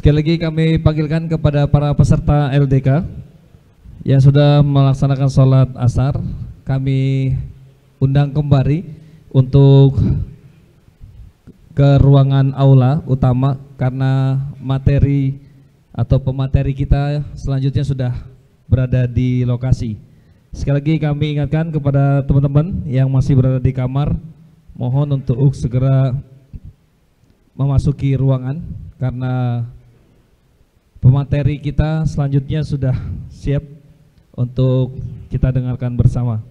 Sekali lagi kami panggilkan kepada para peserta LDK yang sudah melaksanakan sholat asar. Kami undang kembali untuk ke ruangan aula utama karena materi atau pemateri kita selanjutnya sudah berada di lokasi. Sekali lagi kami ingatkan kepada teman-teman yang masih berada di kamar, mohon untuk segera memasuki ruangan karena pemateri kita selanjutnya sudah siap untuk kita dengarkan bersama.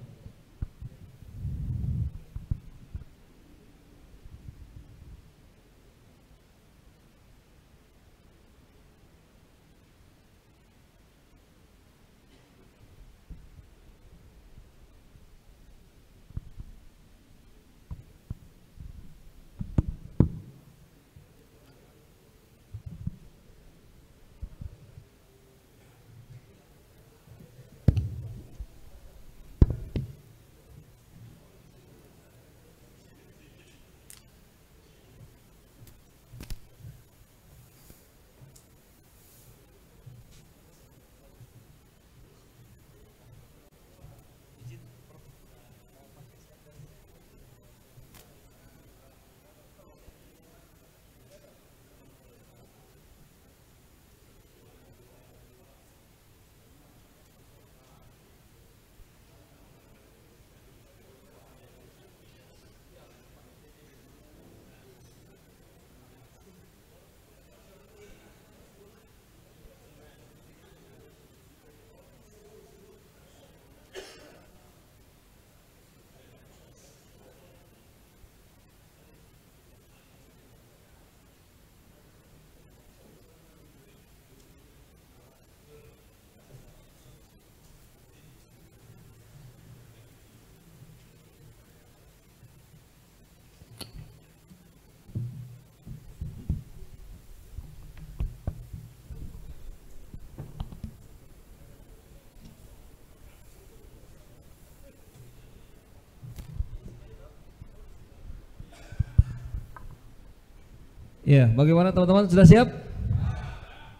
Ya, bagaimana teman-teman, sudah siap?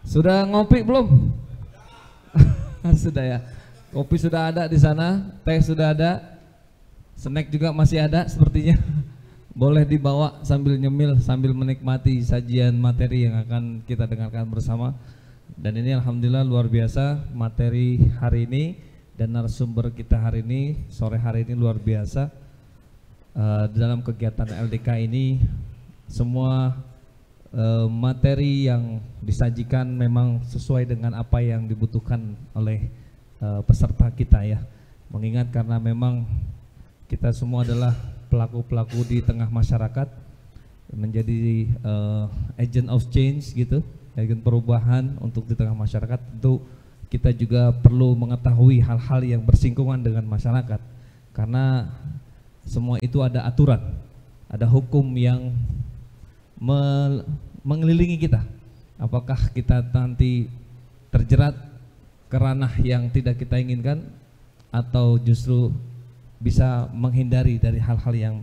Sudah ngopi belum? Sudah ya. Kopi sudah ada di sana, teh sudah ada, snack juga masih ada sepertinya. Boleh dibawa sambil nyemil, sambil menikmati sajian materi yang akan kita dengarkan bersama. Dan ini alhamdulillah luar biasa materi hari ini dan narasumber kita hari ini, sore hari ini luar biasa. Dalam kegiatan LDK ini semua materi yang disajikan memang sesuai dengan apa yang dibutuhkan oleh peserta kita ya. Mengingat karena memang kita semua adalah pelaku-pelaku di tengah masyarakat, menjadi agent of change gitu, agen perubahan untuk di tengah masyarakat. Tentu kita juga perlu mengetahui hal-hal yang bersinggungan dengan masyarakat, karena semua itu ada aturan, ada hukum yang mengelilingi kita. Apakah kita nanti terjerat ke ranah yang tidak kita inginkan atau justru bisa menghindari dari hal-hal yang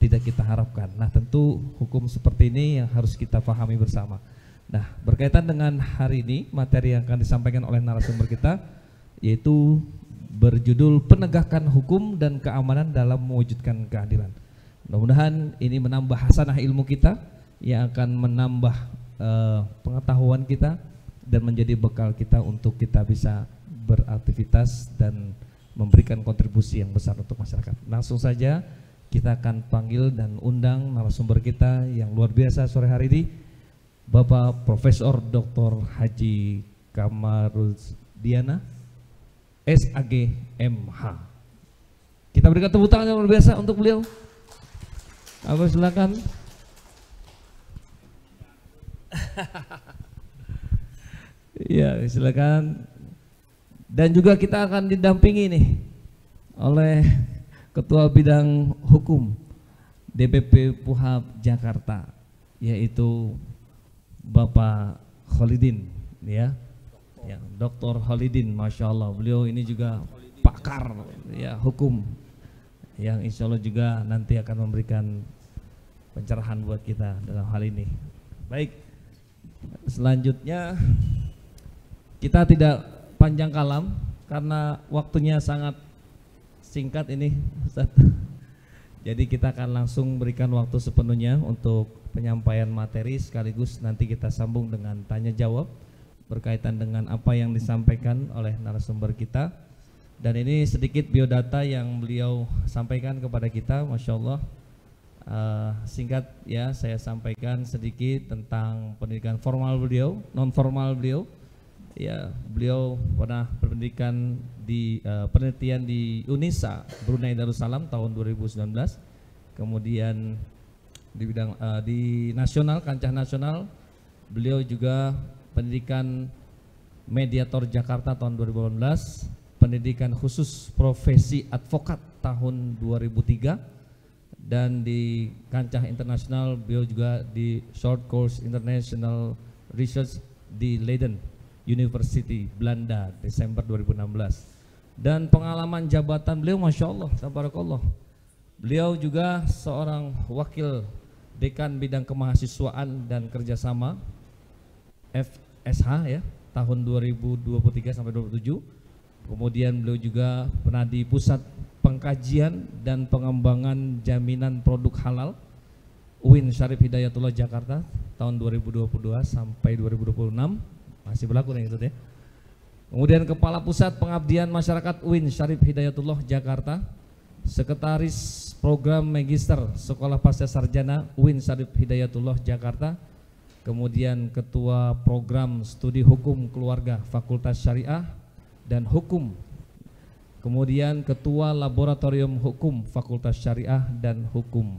tidak kita harapkan. Nah, tentu hukum seperti ini yang harus kita pahami bersama. Nah, berkaitan dengan hari ini materi yang akan disampaikan oleh narasumber kita yaitu berjudul penegakan hukum dan keamanan dalam mewujudkan keadilan. Mudah-mudahan ini menambah hasanah ilmu kita, yang akan menambah pengetahuan kita dan menjadi bekal kita untuk kita bisa beraktivitas dan memberikan kontribusi yang besar untuk masyarakat. Langsung saja kita akan panggil dan undang narasumber kita yang luar biasa sore hari ini, Bapak Profesor Dr. Haji Kamaruzdiana, SAG MH. Kita berikan tepuk tangan yang luar biasa untuk beliau. Aku silakan. Ya, silakan. Dan juga kita akan didampingi nih oleh Ketua Bidang Hukum DPP Puhab Jakarta, yaitu Bapak Khalidin ya. Ya, Dr. Khalidin, Masya Allah, beliau ini juga pakar ya hukum, yang insya Allah juga nanti akan memberikan pencerahan buat kita dalam hal ini. Baik, Selanjutnya kita tidak panjang kalam karena waktunya sangat singkat ini, Ustaz. Jadi kita akan langsung berikan waktu sepenuhnya untuk penyampaian materi, sekaligus nanti kita sambung dengan tanya jawab berkaitan dengan apa yang disampaikan oleh narasumber kita. Dan ini sedikit biodata yang beliau sampaikan kepada kita, Masya Allah. Singkat ya, saya sampaikan sedikit tentang pendidikan formal beliau, non formal beliau. Ya, beliau pernah berpendidikan di penelitian di UNISA Brunei Darussalam tahun 2019. Kemudian di bidang di nasional, kancah nasional, beliau juga pendidikan mediator Jakarta tahun 2018. Pendidikan khusus profesi advokat tahun 2003, dan di kancah internasional beliau juga di short course international research di Leiden University Belanda Desember 2016. Dan pengalaman jabatan beliau Masya Allah, tabarakallah, beliau juga seorang wakil dekan bidang kemahasiswaan dan kerjasama FSH ya tahun 2023 sampai 2027. Kemudian beliau juga pernah di Pusat Pengkajian dan Pengembangan Jaminan Produk Halal UIN Syarif Hidayatullah Jakarta tahun 2022 sampai 2026, masih berlaku nih itu ya. Kemudian Kepala Pusat Pengabdian Masyarakat UIN Syarif Hidayatullah Jakarta, Sekretaris Program Magister Sekolah Pasca Sarjana UIN Syarif Hidayatullah Jakarta, kemudian Ketua Program Studi Hukum Keluarga Fakultas Syariah dan Hukum, kemudian Ketua Laboratorium Hukum Fakultas Syariah dan Hukum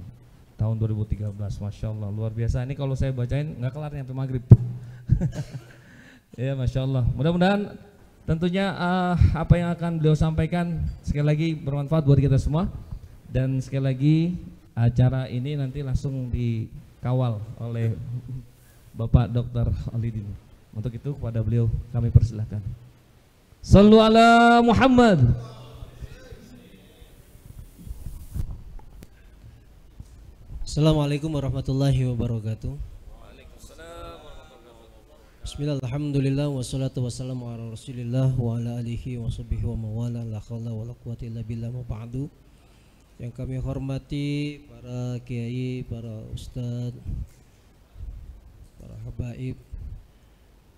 tahun 2013. Masya Allah, luar biasa. Ini kalau saya bacain nggak kelar sampai maghrib. Ya, Masya Allah. Mudah-mudahan tentunya apa yang akan beliau sampaikan sekali lagi bermanfaat buat kita semua. Dan sekali lagi acara ini nanti langsung dikawal oleh Bapak Dr. Alidin. Untuk itu kepada beliau kami persilahkan. Sallu ala Muhammad. Assalamualaikum warahmatullahi wabarakatuh. Bismillah, alhamdulillah, wassalatu wassalamu ala rasulillah wa ala alihi wa sahbihi wa mawala, la khawla wa la quwwata illa billah, ma ba'du. Yang kami hormati para kiai, para ustadz, para habaib,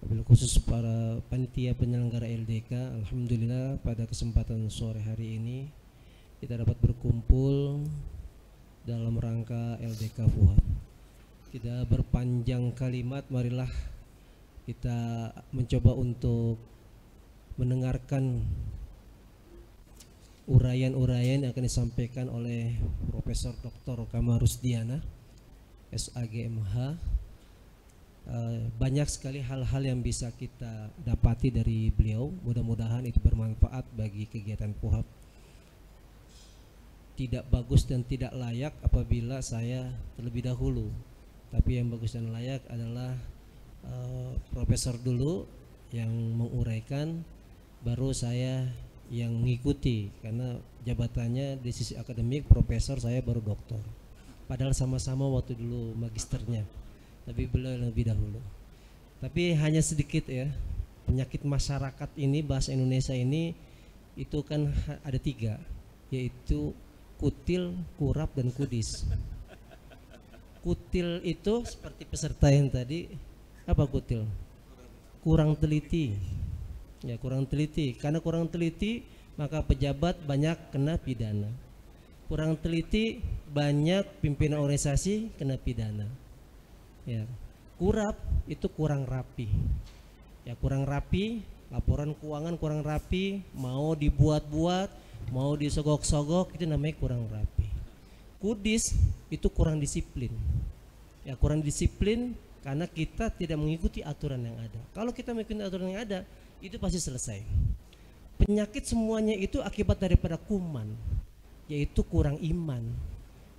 wabil khusus para panitia penyelenggara LDK. Alhamdulillah pada kesempatan sore hari ini kita dapat berkumpul dalam rangka LDK Fuad. Tidak berpanjang kalimat, marilah kita mencoba untuk mendengarkan uraian-uraian yang akan disampaikan oleh Profesor Dr. Kamarusdiana SAGMH. Banyak sekali hal-hal yang bisa kita dapati dari beliau. Mudah-mudahan itu bermanfaat bagi kegiatan PUHAP. Tidak bagus dan tidak layak apabila saya terlebih dahulu, tapi yang bagus dan layak adalah profesor dulu yang menguraikan, baru saya yang mengikuti, karena jabatannya di sisi akademik profesor, saya baru doktor, padahal sama-sama waktu dulu magisternya, tapi beliau lebih dahulu. Tapi hanya sedikit ya, penyakit masyarakat ini, bahasa Indonesia ini itu kan ada 3, yaitu kutil, kurap, dan kudis. Kutil itu seperti peserta yang tadi, apa kutil? Kurang teliti. Ya, kurang teliti. Karena kurang teliti maka pejabat banyak kena pidana. Kurang teliti banyak pimpinan organisasi kena pidana. Ya. Kurap itu kurang rapi. Ya, kurang rapi, laporan keuangan kurang rapi, mau dibuat-buat, mau disogok-sogok, itu namanya kurang rapi. Kudis itu kurang disiplin. Ya, kurang disiplin karena kita tidak mengikuti aturan yang ada. Kalau kita mengikuti aturan yang ada, itu pasti selesai. Penyakit semuanya itu akibat daripada kuman, yaitu kurang iman.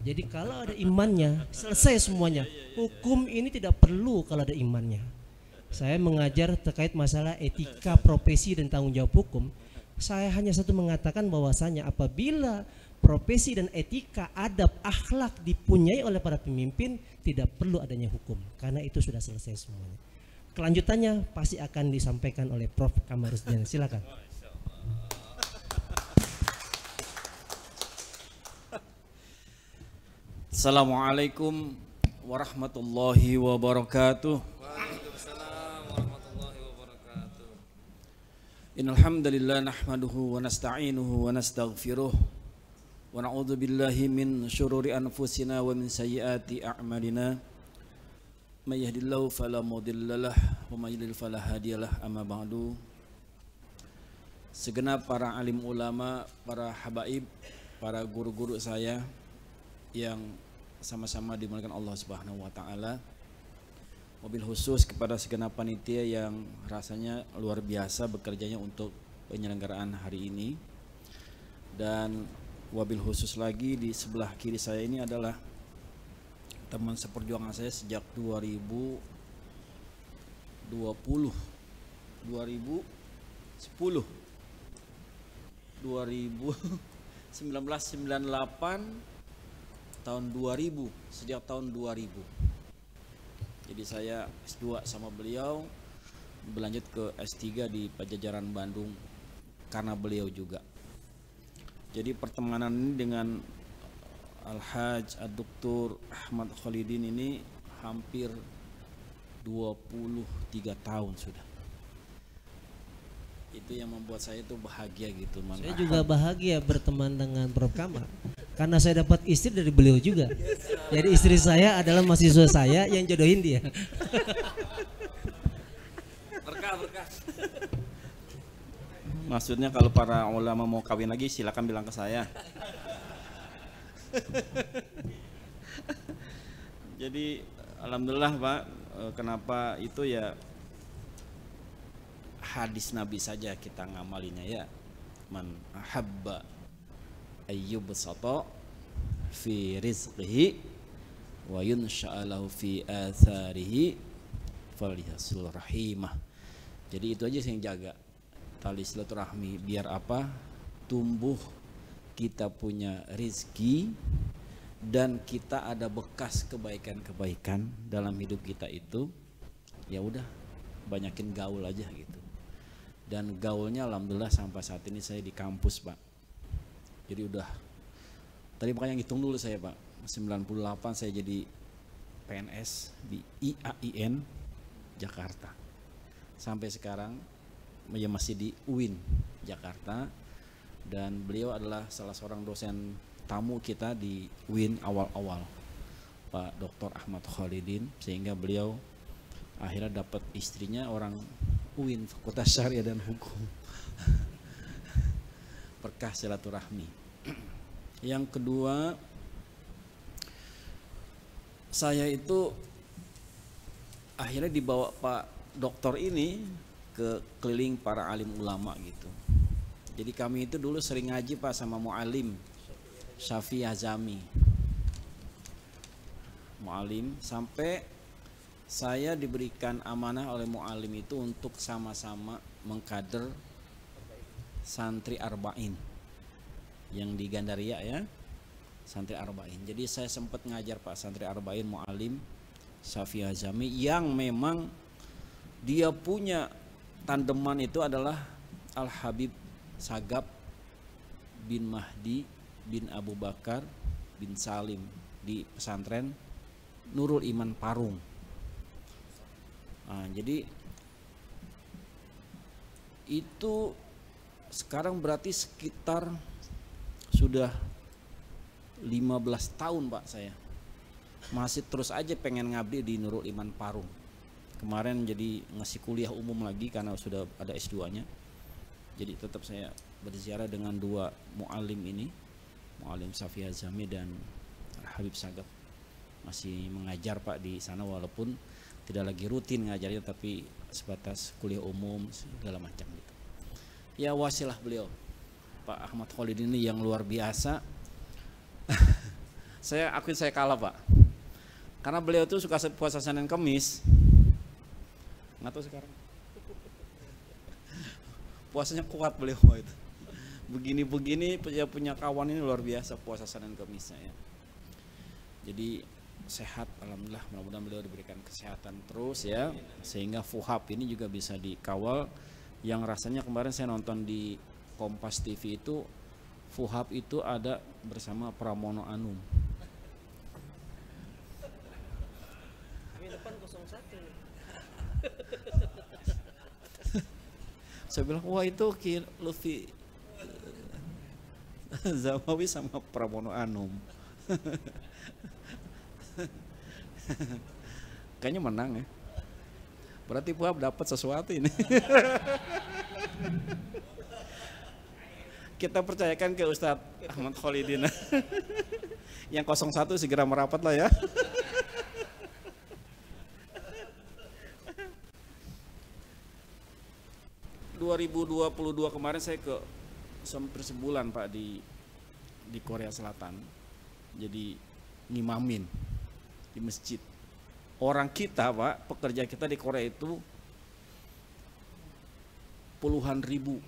Jadi kalau ada imannya, selesai semuanya. Hukum ini tidak perlu kalau ada imannya. Saya mengajar terkait masalah etika profesi dan tanggung jawab hukum. Saya hanya satu mengatakan bahwasanya apabila profesi dan etika, adab, akhlak dipunyai oleh para pemimpin, tidak perlu adanya hukum, karena itu sudah selesai semuanya. kelanjutannya pasti akan disampaikan oleh Prof. Kamarudin. Silakan. Assalamualaikum warahmatullahi wabarakatuh. Waalaikumsalam warahmatullahi wabarakatuh. Innal hamdalillah nahmaduhu wa nasta'inuhu wa nastaghfiruh wa na'udzu billahi min syururi anfusina wa min sayyiati a'malina. May yahdihillahu fala mudhillalah wa may yudlil fala hadiyalah. Amma ba'du. Segenap para alim ulama, para habaib, para guru-guru saya yang sama-sama dimuliakan Allah Subhanahu wa taala. Mobil khusus kepada segenap panitia yang rasanya luar biasa bekerjanya untuk penyelenggaraan hari ini. Dan wabil khusus lagi di sebelah kiri saya ini adalah teman seperjuangan saya sejak 2010 1998 tahun 2000, sejak tahun 2000. Jadi saya S2 sama beliau, berlanjut ke S3 di Pajajaran Bandung karena beliau juga. Jadi pertemanan ini dengan Al-Hajj Ad-Doktor Ahmad Khalidin ini hampir 23 tahun sudah. Itu yang membuat saya itu bahagia gitu. Saya juga bahagia berteman dengan Prof. Kamar karena saya dapat istri dari beliau juga. Jadi istri saya adalah mahasiswa saya yang jodohin dia. Berkah. Maksudnya kalau para ulama mau kawin lagi silakan bilang ke saya. Jadi alhamdulillah Pak, kenapa itu ya hadis Nabi saja kita ngamalinya ya. Man ahabba ayyubsata fi rizqihi wa yunsha'alahu fi atharihi falyasil rahimah. Jadi itu aja yang jaga tali silaturahmi biar apa? Tumbuh, kita punya rizki dan kita ada bekas kebaikan-kebaikan dalam hidup kita itu. Ya udah, banyakin gaul aja gitu. Dan gaulnya alhamdulillah sampai saat ini saya di kampus Pak. Jadi udah, tadi makanya ngitung dulu saya Pak, 98 saya jadi PNS di IAIN Jakarta. Sampai sekarang ya masih di UIN Jakarta. Dan beliau adalah salah seorang dosen tamu kita di UIN awal-awal, Pak Dr. Ahmad Khalidin, sehingga beliau akhirnya dapat istrinya orang UIN Fakultas Syariah dan Hukum. Berkah silaturahmi. Yang kedua, saya itu akhirnya dibawa Pak Doktor ini ke keliling para alim ulama gitu. Jadi kami itu dulu sering ngaji Pak sama mu'alim Syafi Azami. Mu'alim sampai saya diberikan amanah oleh mu'alim itu untuk sama-sama mengkader santri Arba'in yang di Gandaria ya, santri Arba'in. Jadi saya sempat ngajar Pak santri Arba'in mu'alim Syafi Azami yang memang dia punya tandeman itu adalah Al-Habib Sagap bin Mahdi bin Abu Bakar bin Salim di pesantren Nurul Iman Parung. Nah, jadi itu sekarang berarti sekitar sudah 15 tahun Pak saya masih terus aja pengen ngabdi di Nurul Iman Parung. Kemarin jadi ngasih kuliah umum lagi karena sudah ada S2-nya. Jadi tetap saya berziarah dengan dua mu'alim ini, mu'alim Syafi Azami dan Habib Sagap. Masih mengajar Pak di sana walaupun tidak lagi rutin ngajarnya tapi sebatas kuliah umum segala macam gitu. Ya wasilah beliau Pak Ahmad Khalidin ini yang luar biasa. Saya akuin saya kalah Pak, karena beliau tuh suka puasa Senin Kamis. Nggak tahu sekarang puasanya kuat beliau itu. Begini-begini ya punya kawan ini luar biasa puasa Senin Kamisnya ya. Jadi sehat, alhamdulillah, mudah-mudahan beliau diberikan kesehatan terus ya, sehingga fuhab ini juga bisa dikawal. Yang rasanya kemarin saya nonton di Kompas TV itu, fuhab itu ada bersama Pramono Anung. Saya bilang, wah itu Lutfi Zamawi sama Pramono Anum. Kayaknya menang ya. Berarti Fuhab dapat sesuatu ini. Kita percayakan ke Ustadz Ahmad Khalidin. Yang 01 segera merapat lah ya. ...2022 kemarin saya ke hampir sebulan Pak di Korea Selatan. Jadi ngimamin di masjid. Orang kita Pak, pekerja kita di Korea itu puluhan ribu.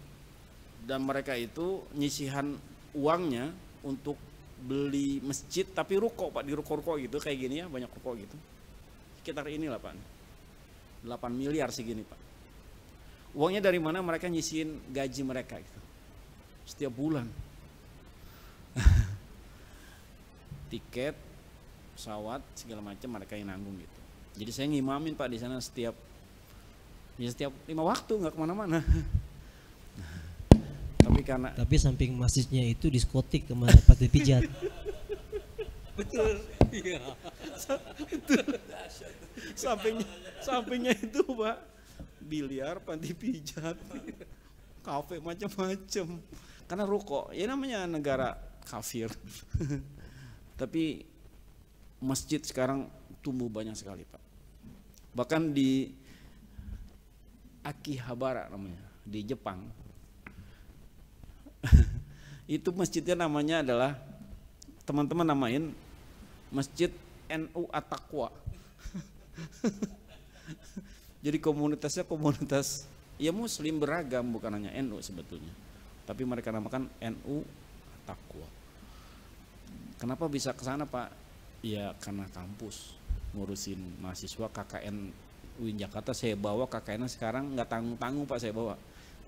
Dan mereka itu nyisihan uangnya untuk beli masjid, tapi ruko Pak, di ruko-ruko gitu, kayak gini ya, banyak ruko gitu. Sekitar inilah Pak, 8 miliar segini Pak. Uangnya dari mana? Mereka nyisihin gaji mereka gitu, setiap bulan. Tiket, pesawat, segala macam mereka yang nanggung gitu. Jadi saya ngimamin Pak di sana setiap 5 waktu, nggak kemana-mana. Tapi samping masjidnya itu diskotik kemana tempat pijat. Betul. Iya. Betul. Sampingnya itu Pak, biliar, panti pijat, kafe macam-macam. Karena ruko, ya namanya negara kafir. Tapi masjid sekarang tumbuh banyak sekali Pak. Bahkan di Akihabara namanya, di Jepang. Itu masjidnya namanya adalah, teman-teman namain Masjid NU At-Taqwa. Jadi komunitasnya komunitas ya muslim beragam, bukan hanya NU sebetulnya. Tapi mereka namakan NU At-Taqwa. Kenapa bisa ke sana Pak? Ya karena kampus ngurusin mahasiswa KKN UIN Jakarta. Saya bawa KKN sekarang nggak tanggung-tanggung Pak, saya bawa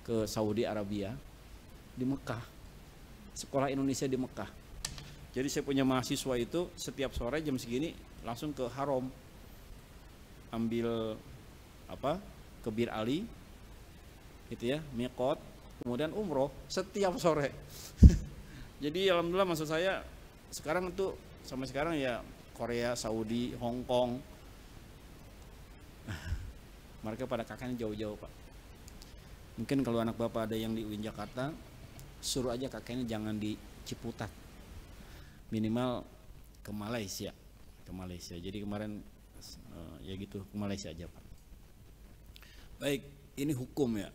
ke Saudi Arabia, di Mekah, sekolah Indonesia di Mekah. Jadi saya punya mahasiswa itu setiap sore jam segini langsung ke Haram, ambil ke Bir Ali gitu ya, miqat, kemudian umroh setiap sore. Jadi alhamdulillah, maksud saya sekarang itu sampai sekarang ya Korea, Saudi, Hong Kong, mereka pada kakaknya jauh-jauh Pak. Mungkin kalau anak bapak ada yang di UIN Jakarta, suruh aja kakaknya jangan di Ciputat, minimal ke Malaysia. Jadi kemarin ya gitu, ke Malaysia aja Pak. Baik, ini hukum ya.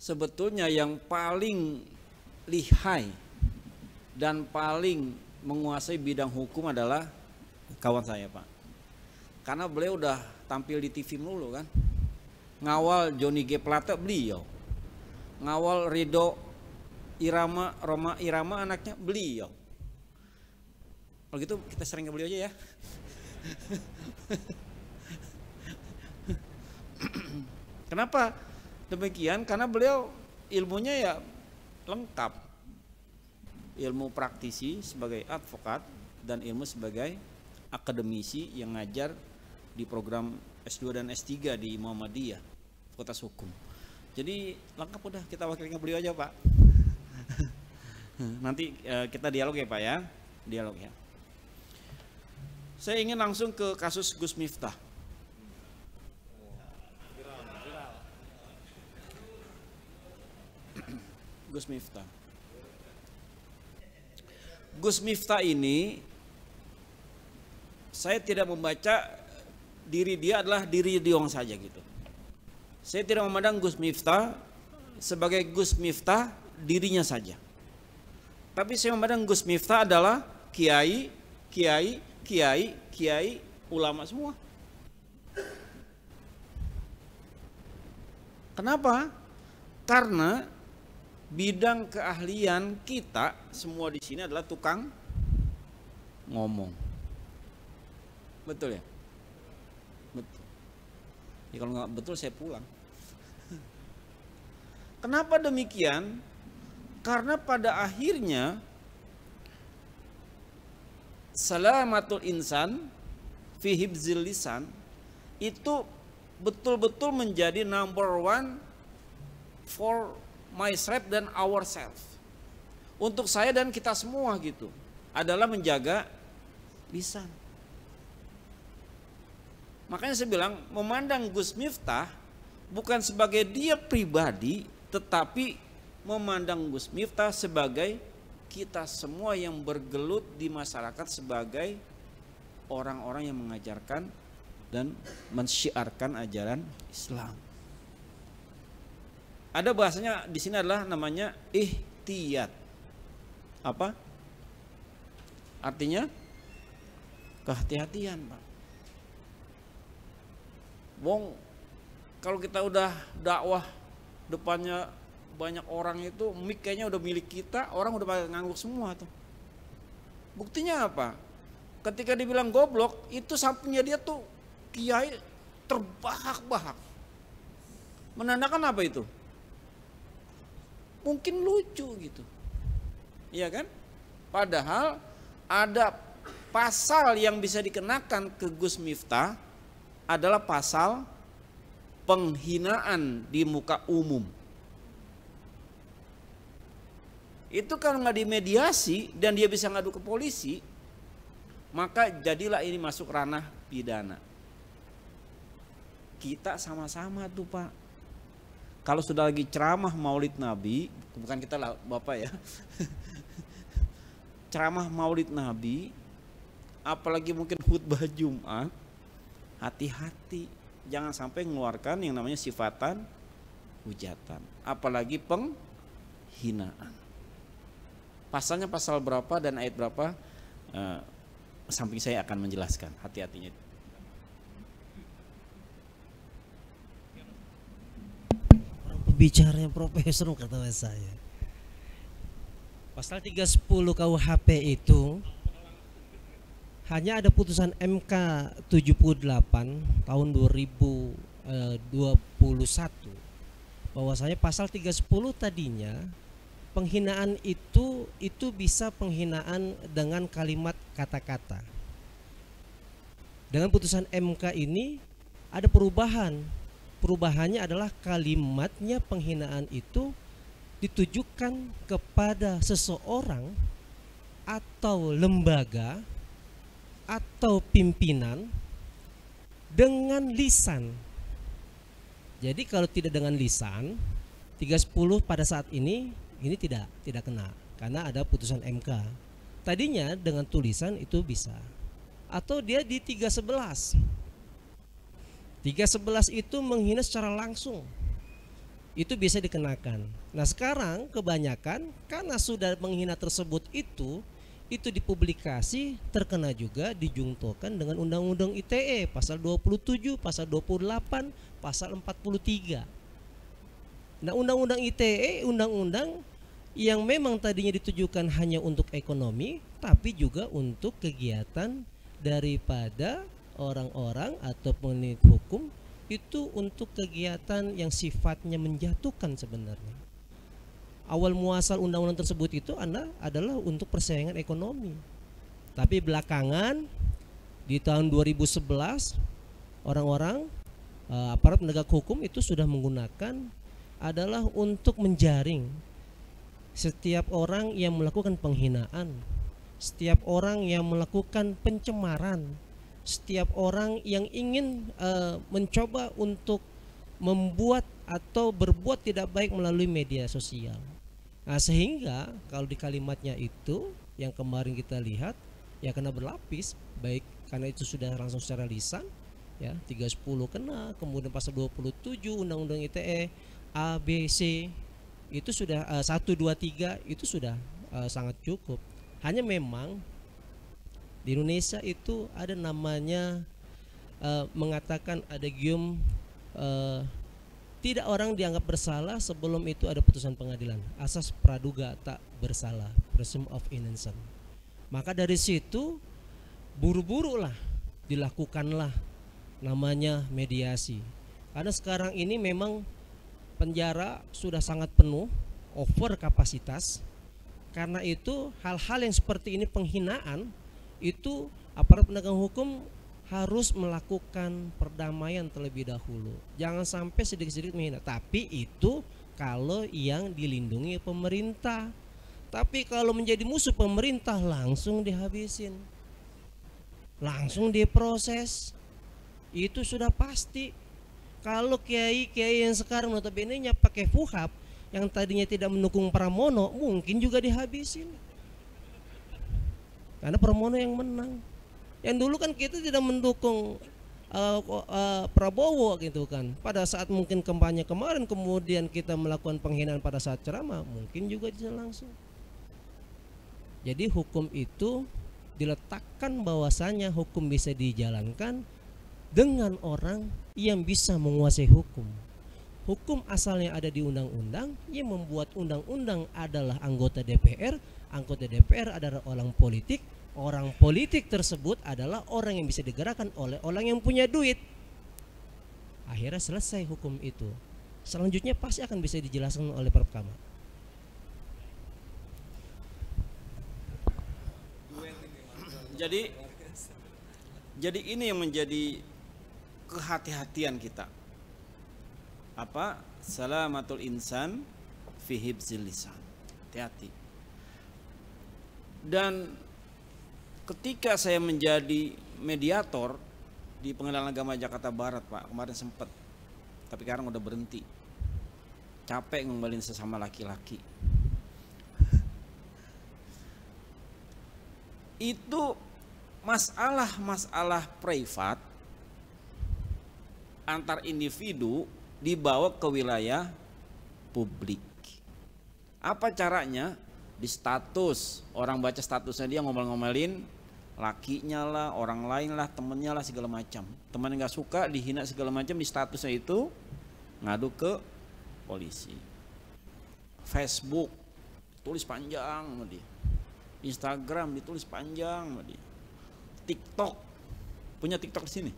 Sebetulnya yang paling lihai dan paling menguasai bidang hukum adalah kawan saya Pak. Karena beliau udah tampil di TV melulu kan. Ngawal Johnny G. Plate beliau. Ngawal Ridho Roma Irama anaknya beliau. Kalau gitu kita sering ke beliau aja ya. Kenapa demikian? Karena beliau ilmunya ya lengkap. Ilmu praktisi sebagai advokat dan ilmu sebagai akademisi yang ngajar di program S2 dan S3 di Muhammadiyah, Fakultas Hukum. Jadi lengkap, udah kita wakilkan beliau aja Pak. Nanti kita dialog ya Pak ya, dialog ya. Saya ingin langsung ke kasus Gus Miftah. Gus Miftah. Gus Miftah ini, saya tidak membaca diri dia adalah diri Diong saja gitu. Saya tidak memandang Gus Miftah sebagai Gus Miftah dirinya saja. Tapi saya memandang Gus Miftah adalah kiai ulama semua. Kenapa? Karena bidang keahlian kita semua di sini adalah tukang ngomong. Betul ya? Betul. Ya kalau nggak betul saya pulang. Kenapa demikian? Karena pada akhirnya salamatul insan fi hibzil lisan itu betul-betul menjadi number one for myself dan ourselves. Untuk saya dan kita semua gitu adalah menjaga lisan. Makanya saya bilang memandang Gus Miftah bukan sebagai dia pribadi, tetapi memandang Gus Miftah sebagai kita semua yang bergelut di masyarakat sebagai orang-orang yang mengajarkan dan mensyiarkan ajaran Islam. Ada bahasanya di sini adalah namanya ihtiyat. Apa? Artinya kehati-hatian, Pak. Wong kalau kita udah dakwah depannya banyak orang itu mic kayaknya udah milik kita, orang udah pada ngangguk semua tuh. Buktinya apa? Ketika dibilang goblok, itu sampingnya dia tuh kiai terbahak-bahak. Menandakan apa itu? Mungkin lucu gitu. Iya kan? Padahal ada pasal yang bisa dikenakan ke Gus Miftah adalah pasal penghinaan di muka umum. Itu kalau nggak dimediasi dan dia bisa ngadu ke polisi, maka jadilah ini masuk ranah pidana. Kita sama-sama tuh Pak. Kalau sudah lagi ceramah Maulid Nabi, bukan kita lah Bapak ya. Ceramah Maulid Nabi, apalagi mungkin khutbah Jumat, hati-hati. Jangan sampai mengeluarkan yang namanya sifatan hujatan. Apalagi penghinaan. Pasalnya pasal berapa dan ayat berapa, samping saya akan menjelaskan, hati-hatinya. Orang pembicaranya profesor kata saya. Pasal 310 KUHP itu hanya ada putusan MK 78 tahun 2021 bahwasanya pasal 310 tadinya penghinaan itu bisa penghinaan dengan kalimat kata-kata. Dengan putusan MK ini ada perubahan. Perubahannya adalah kalimatnya penghinaan itu ditujukan kepada seseorang atau lembaga atau pimpinan dengan lisan. Jadi kalau tidak dengan lisan, 310 pada saat ini tidak kena karena ada putusan MK. Tadinya dengan tulisan itu bisa. Atau dia di 311. 311 itu menghina secara langsung. Itu bisa dikenakan. Nah, sekarang kebanyakan karena sudah menghina tersebut itu dipublikasi, terkena juga dijungtokan dengan Undang-Undang ITE pasal 27, pasal 28, pasal 43. Nah, Undang-Undang ITE undang-undang yang memang tadinya ditujukan hanya untuk ekonomi, tapi juga untuk kegiatan daripada orang-orang atau peneliti hukum itu untuk kegiatan yang sifatnya menjatuhkan sebenarnya. Awal muasal undang-undang tersebut itu adalah untuk persaingan ekonomi. Tapi belakangan di tahun 2011 orang-orang aparat penegak hukum itu sudah menggunakan adalah untuk menjaring setiap orang yang melakukan penghinaan, setiap orang yang melakukan pencemaran, setiap orang yang ingin mencoba untuk membuat atau berbuat tidak baik melalui media sosial. Nah, sehingga kalau di kalimatnya itu yang kemarin kita lihat ya kena berlapis, baik karena itu sudah langsung secara lisan ya 310 kena, kemudian pasal 27 Undang-Undang ITE A, B, C itu sudah 1, 2, 3 itu sudah sangat cukup. Hanya memang di Indonesia itu ada namanya mengatakan ada gium tidak orang dianggap bersalah sebelum itu ada putusan pengadilan, asas praduga tak bersalah, presumption of innocence. Maka dari situ buru-burulah dilakukanlah namanya mediasi. Karena sekarang ini memang penjara sudah sangat penuh, over kapasitas. Karena itu hal-hal yang seperti ini, penghinaan, itu aparat penegak hukum harus melakukan perdamaian terlebih dahulu. Jangan sampai sedikit-sedikit menghina. Tapi itu kalau yang dilindungi pemerintah. Tapi kalau menjadi musuh pemerintah langsung dihabisin, langsung diproses. Itu sudah pasti. Kalau kiai-kiai yang sekarang notabene-nya pakai fuhab, yang tadinya tidak mendukung Pramono, mungkin juga dihabisin. Karena Pramono yang menang. Yang dulu kan kita tidak mendukung Prabowo gitu kan. Pada saat mungkin kampanye kemarin, kemudian kita melakukan penghinaan pada saat ceramah, mungkin juga bisa langsung. Jadi hukum itu diletakkan bahwasanya hukum bisa dijalankan dengan orang yang bisa menguasai hukum. Hukum asalnya ada di undang-undang, yang membuat undang-undang adalah anggota DPR adalah orang politik tersebut adalah orang yang bisa digerakkan oleh orang yang punya duit. Akhirnya selesai hukum itu. Selanjutnya pasti akan bisa dijelaskan oleh Prof. Kamal. Jadi ini yang menjadi kehati-hatian kita. Apa? Salamatul insan fi hibzil lisan. Hati-hati. Dan ketika saya menjadi mediator di Pengadilan Agama Jakarta Barat, Pak, kemarin sempat, tapi sekarang udah berhenti. Capek ngombalin sesama laki-laki. Itu masalah privat antar individu dibawa ke wilayah publik. Apa caranya? Di status, orang baca statusnya dia ngomel-ngomelin lakinya lah, orang lain lah, temennya lah, segala macam. Teman yang gak suka dihina segala macam, di statusnya itu ngadu ke polisi. Facebook tulis panjang sama dia, Instagram ditulis panjang sama dia, TikTok, punya TikTok di sini.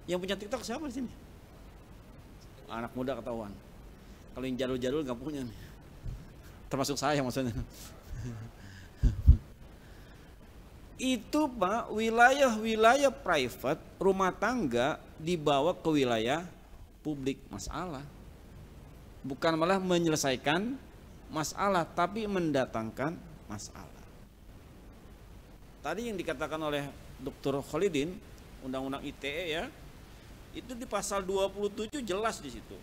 Yang punya TikTok siapa di sini? Anak muda ketahuan. Kalau yang jadul-jadul nggak punya nih. Termasuk saya maksudnya. Itu Pak, wilayah private, rumah tangga dibawa ke wilayah publik, masalah. Bukan malah menyelesaikan masalah, tapi mendatangkan masalah. Tadi yang dikatakan oleh Dr. Khalidin, Undang-Undang ITE ya, itu di pasal 27 jelas di situ.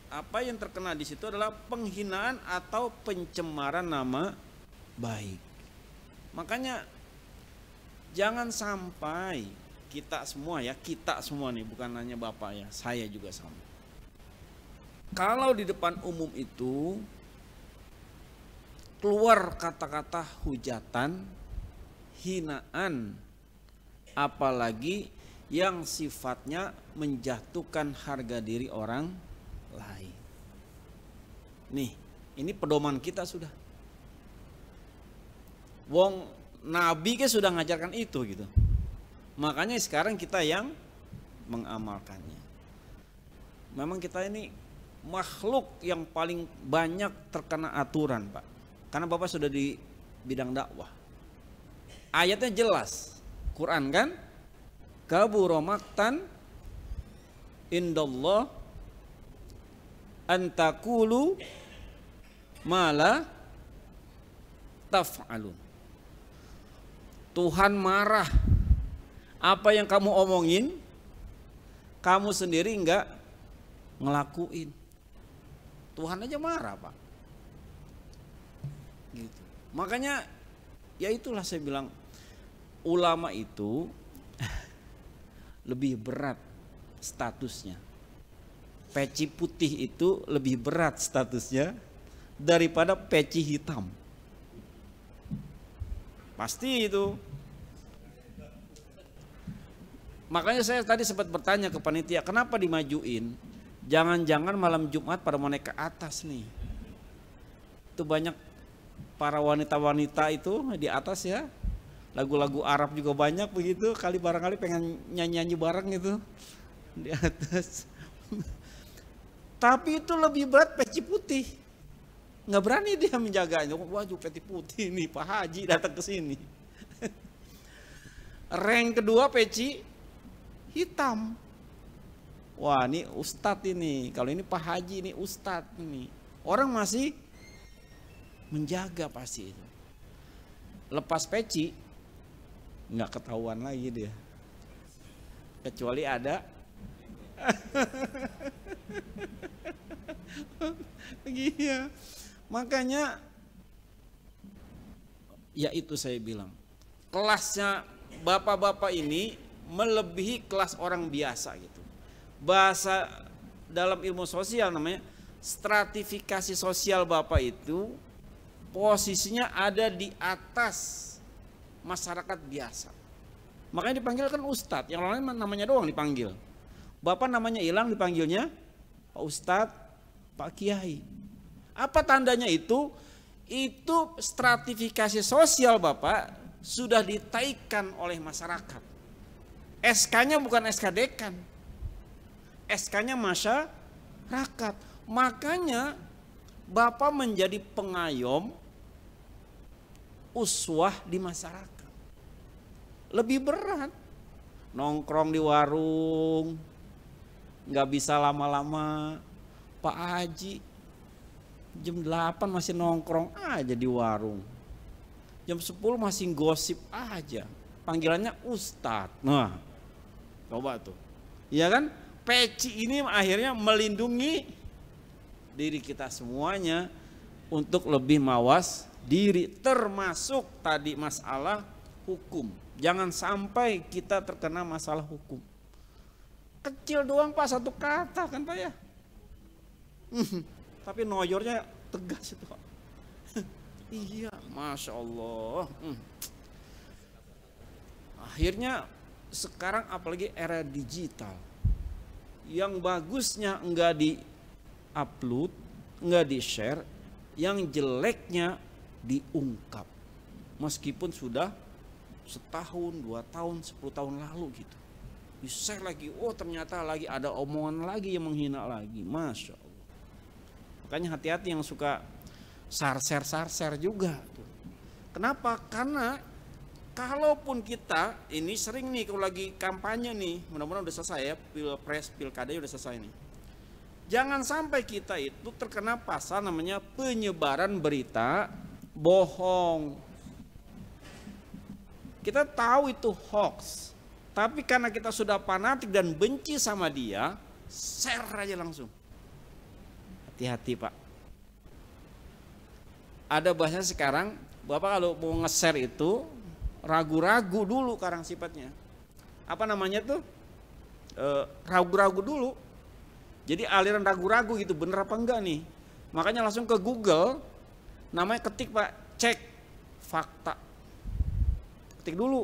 Apa yang terkena di situ adalah penghinaan atau pencemaran nama baik. Makanya jangan sampai kita semua nih, bukan hanya Bapak ya, saya juga sama. Kalau di depan umum itu keluar kata-kata hujatan, hinaan, apalagi yang sifatnya menjatuhkan harga diri orang lain. Nih, ini pedoman kita sudah. Wong Nabi kan sudah ngajarkan itu gitu. Makanya sekarang kita yang mengamalkannya. Memang kita ini makhluk yang paling banyak terkena aturan, Pak. Karena Bapak sudah di bidang dakwah. Ayatnya jelas. Quran kan? Kabura maqtan indallah antakulu mala taf'alun. Tuhan marah. Apa yang kamu omongin, kamu sendiri enggak ngelakuin. Tuhan aja marah, Pak. Gitu. Makanya ya itulah saya bilang, ulama itu lebih berat statusnya. Peci putih itu lebih berat statusnya daripada peci hitam. Pasti itu. Makanya saya tadi sempat bertanya ke panitia, kenapa dimajuin? Jangan-jangan malam Jumat pada mau naik ke atas nih. Itu banyak para wanita-wanita itu di atas ya. lagu-lagu Arab juga banyak begitu, kali barangkali pengen nyanyi-nyanyi bareng gitu di atas. Tapi itu lebih berat peci putih. Nggak berani dia menjaganya. Waduh, peci putih nih Pak Haji datang ke sini. Rank kedua peci hitam. Wah, ini ustadz ini. Kalau ini Pak Haji, ini ustadz ini. Orang masih menjaga pasti itu. Lepas peci nggak ketahuan lagi dia. Kecuali ada iya. Makanya ya itu saya bilang, kelasnya bapak-bapak ini melebihi kelas orang biasa gitu. Bahasa dalam ilmu sosial namanya stratifikasi sosial bapak itu posisinya ada di atas masyarakat biasa. Makanya dipanggil kan ustadz, yang lain namanya doang dipanggil. Bapak namanya hilang, dipanggilnya Pak Ustadz, Pak Kiai. Apa tandanya itu? Itu stratifikasi sosial Bapak sudah ditaikan oleh masyarakat. SK-nya bukan SK dekan, SK-nya masyarakat. Makanya Bapak menjadi pengayom, uswah di masyarakat. Lebih berat nongkrong di warung, nggak bisa lama-lama. Pak Haji jam 8 masih nongkrong aja di warung, jam 10 masih gosip aja, panggilannya Ustadz. Nah coba tuh, ya kan, peci ini akhirnya melindungi diri kita semuanya untuk lebih mawas diri, termasuk tadi masalah hukum. Jangan sampai kita terkena masalah hukum. Kecil doang Pak, satu kata kan Pak ya. Tapi noyornya tegas itu Pak. Iya, Masya Allah. Akhirnya sekarang apalagi era digital, yang bagusnya enggak di-upload, enggak di-share, yang jeleknya diungkap. Meskipun sudah setahun, 2 tahun, 10 tahun lalu gitu. Di-share lagi, oh ternyata lagi ada omongan lagi yang menghina lagi. Masya Allah. Makanya hati-hati yang suka sarser juga. Kenapa? Karena kalaupun kita ini sering nih kalau lagi kampanye nih, mudah-mudahan udah selesai ya, pilpres, pilkada udah selesai nih. Jangan sampai kita itu terkena pasal namanya penyebaran berita bohong. Kita tahu itu hoax, tapi karena kita sudah fanatik dan benci sama dia, share aja langsung. Hati-hati Pak. Ada bahasa sekarang, Bapak kalau mau nge-share itu ragu-ragu dulu karang sifatnya. Apa namanya tuh? Ragu-ragu dulu. Jadi aliran ragu-ragu gitu, bener apa enggak nih. Makanya langsung ke Google, namanya ketik Pak, cek fakta. Ketik dulu.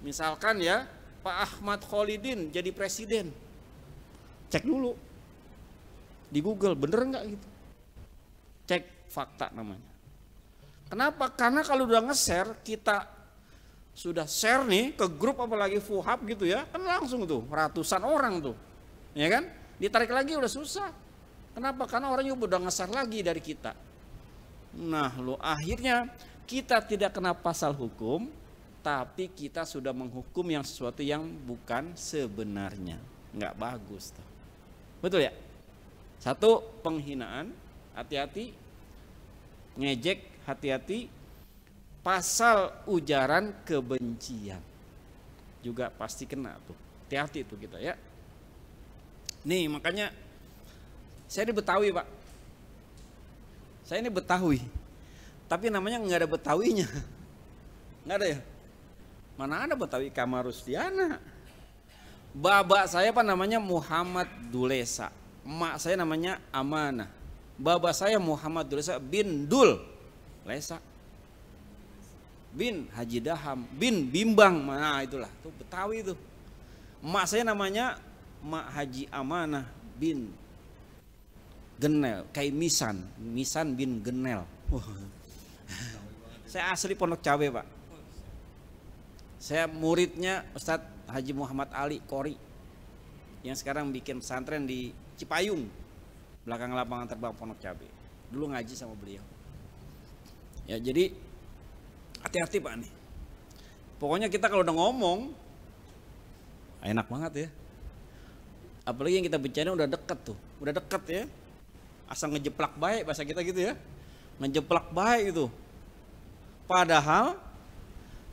Misalkan ya, Pak Ahmad Kholidin jadi presiden. Cek dulu di Google, bener enggak gitu. Cek fakta namanya. Kenapa? Karena kalau udah nge-share, kita sudah share nih ke grup apalagi fuhab gitu ya, kan langsung tuh ratusan orang tuh, ya kan? Ditarik lagi udah susah. Kenapa? Karena orang juga udah nge-share lagi dari kita. Nah lo akhirnya kita tidak kena pasal hukum, tapi kita sudah menghukum yang sesuatu yang bukan sebenarnya. Nggak bagus tuh. Betul ya? Satu, penghinaan, hati-hati. Ngejek, hati-hati. Pasal ujaran kebencian juga pasti kena tuh. Hati-hati tuh kita ya. Nih makanya saya di Betawi Pak. Saya ini Betawi, tapi namanya nggak ada Betawinya. Nggak ada ya? Mana ada Betawi Kamarusdiana. Babak saya Pak namanya Muhammad Dulesa. Emak saya namanya Amanah. Baba saya Muhammad Dulesa bin Dul Lesa, bin Haji Daham, bin Bimbang. Nah itulah tuh Betawi itu. Emak saya namanya Mak Haji Amanah bin Genel, kayak Misan bin Genel. Saya asli Pondok Cabe Pak. Saya muridnya Ustadz Haji Muhammad Ali Qori yang sekarang bikin pesantren di Cipayung, belakang lapangan terbang Pondok Cabe. Dulu ngaji sama beliau. Ya, jadi hati-hati Pak nih. Pokoknya kita kalau udah ngomong enak banget ya. Apalagi yang kita bicara udah deket tuh, udah deket ya. Asal ngejeplak baik bahasa kita gitu ya. Ngejeplak baik itu. Padahal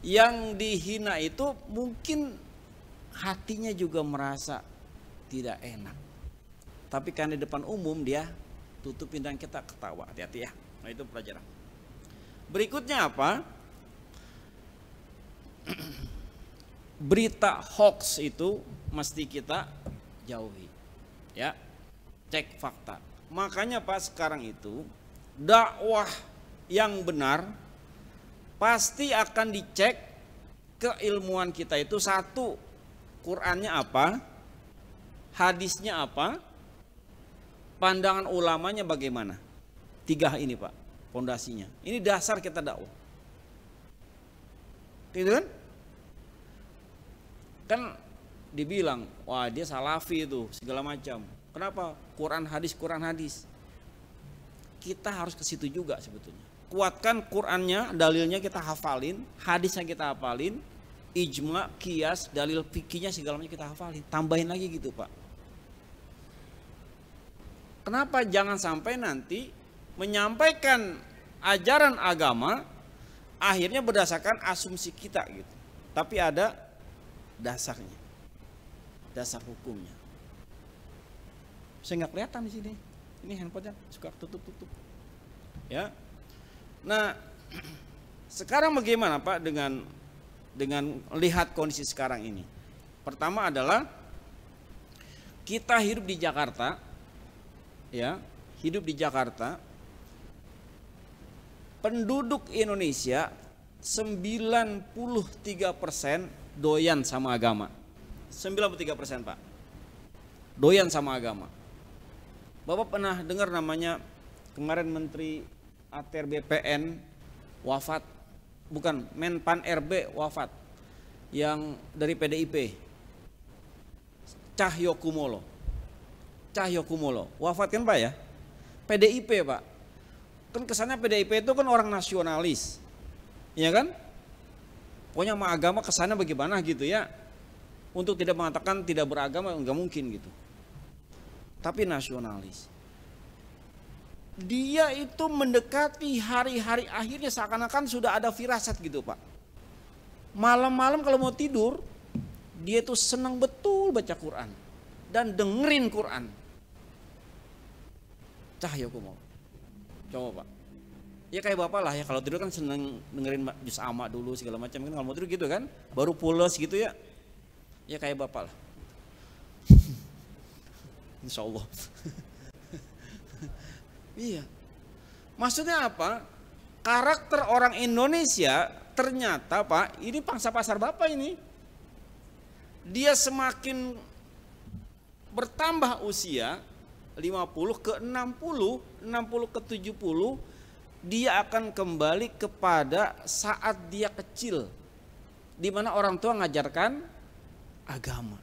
yang dihina itu mungkin hatinya juga merasa tidak enak. Tapi kan di depan umum dia tutupin dan kita ketawa. Hati-hati ya. Nah itu pelajaran. Berikutnya apa? Berita hoax itu mesti kita jauhi. Ya. Cek fakta. Makanya Pak sekarang itu dakwah yang benar pasti akan dicek keilmuan kita itu satu, Qur'annya apa, hadisnya apa, pandangan ulamanya bagaimana. 3 ini Pak, pondasinya. Ini dasar kita dakwah. Gitu kan? Kan dibilang, wah dia salafi itu, segala macam. Kenapa? Quran hadis. Kita harus ke situ juga sebetulnya. Kuatkan Qur'annya, dalilnya kita hafalin, hadisnya kita hafalin, ijma, qiyas, dalil fikihnya segala macam kita hafalin. Tambahin lagi gitu Pak. Kenapa jangan sampai nanti menyampaikan ajaran agama akhirnya berdasarkan asumsi kita gitu. Tapi ada dasarnya, dasar hukumnya. Saya nggak kelihatan di sini. Ini handphonenya suka tutup. Ya. Nah, sekarang bagaimana Pak dengan lihat kondisi sekarang ini? Pertama adalah kita hidup di Jakarta, ya, hidup di Jakarta. Penduduk Indonesia 93% doyan sama agama. 93% Pak. Doyan sama agama. Bapak pernah dengar namanya kemarin Menteri ATR BPN wafat, bukan Menpan RB wafat, yang dari PDIP, Cahyokumolo wafat kan Pak ya, PDIP Pak, kan kesannya PDIP itu kan orang nasionalis, ya kan, pokoknya sama agama kesannya bagaimana gitu ya, untuk tidak mengatakan tidak beragama nggak mungkin gitu, tapi nasionalis. Dia itu mendekati hari-hari akhirnya seakan-akan sudah ada firasat gitu Pak. Malam-malam kalau mau tidur, dia itu senang betul baca Quran dan dengerin Quran. Cahyokumolo. Coba Pak. Ya kayak Bapak lah ya, kalau tidur kan senang dengerin juz amma dulu segala macam kan, kalau mau tidur gitu kan, baru pulas gitu ya. Ya kayak Bapak lah. Insya Allah. Iya. Maksudnya apa? Karakter orang Indonesia ternyata Pak, ini pangsa pasar Bapak ini. Dia semakin bertambah usia 50 ke 60, 60 ke 70, dia akan kembali kepada saat dia kecil. Di mana orang tua ngajarkan agama.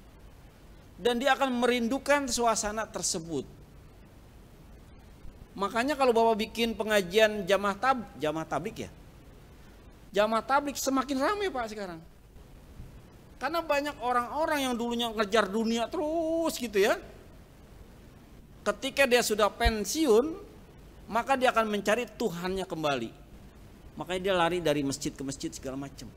Dan dia akan merindukan suasana tersebut. Makanya kalau Bapak bikin pengajian jamaah tablik ya, jamaah tablik semakin ramai Pak sekarang. Karena banyak orang-orang yang dulunya ngejar dunia terus gitu ya. Ketika dia sudah pensiun, maka dia akan mencari Tuhannya kembali. Makanya dia lari dari masjid ke masjid segala macam.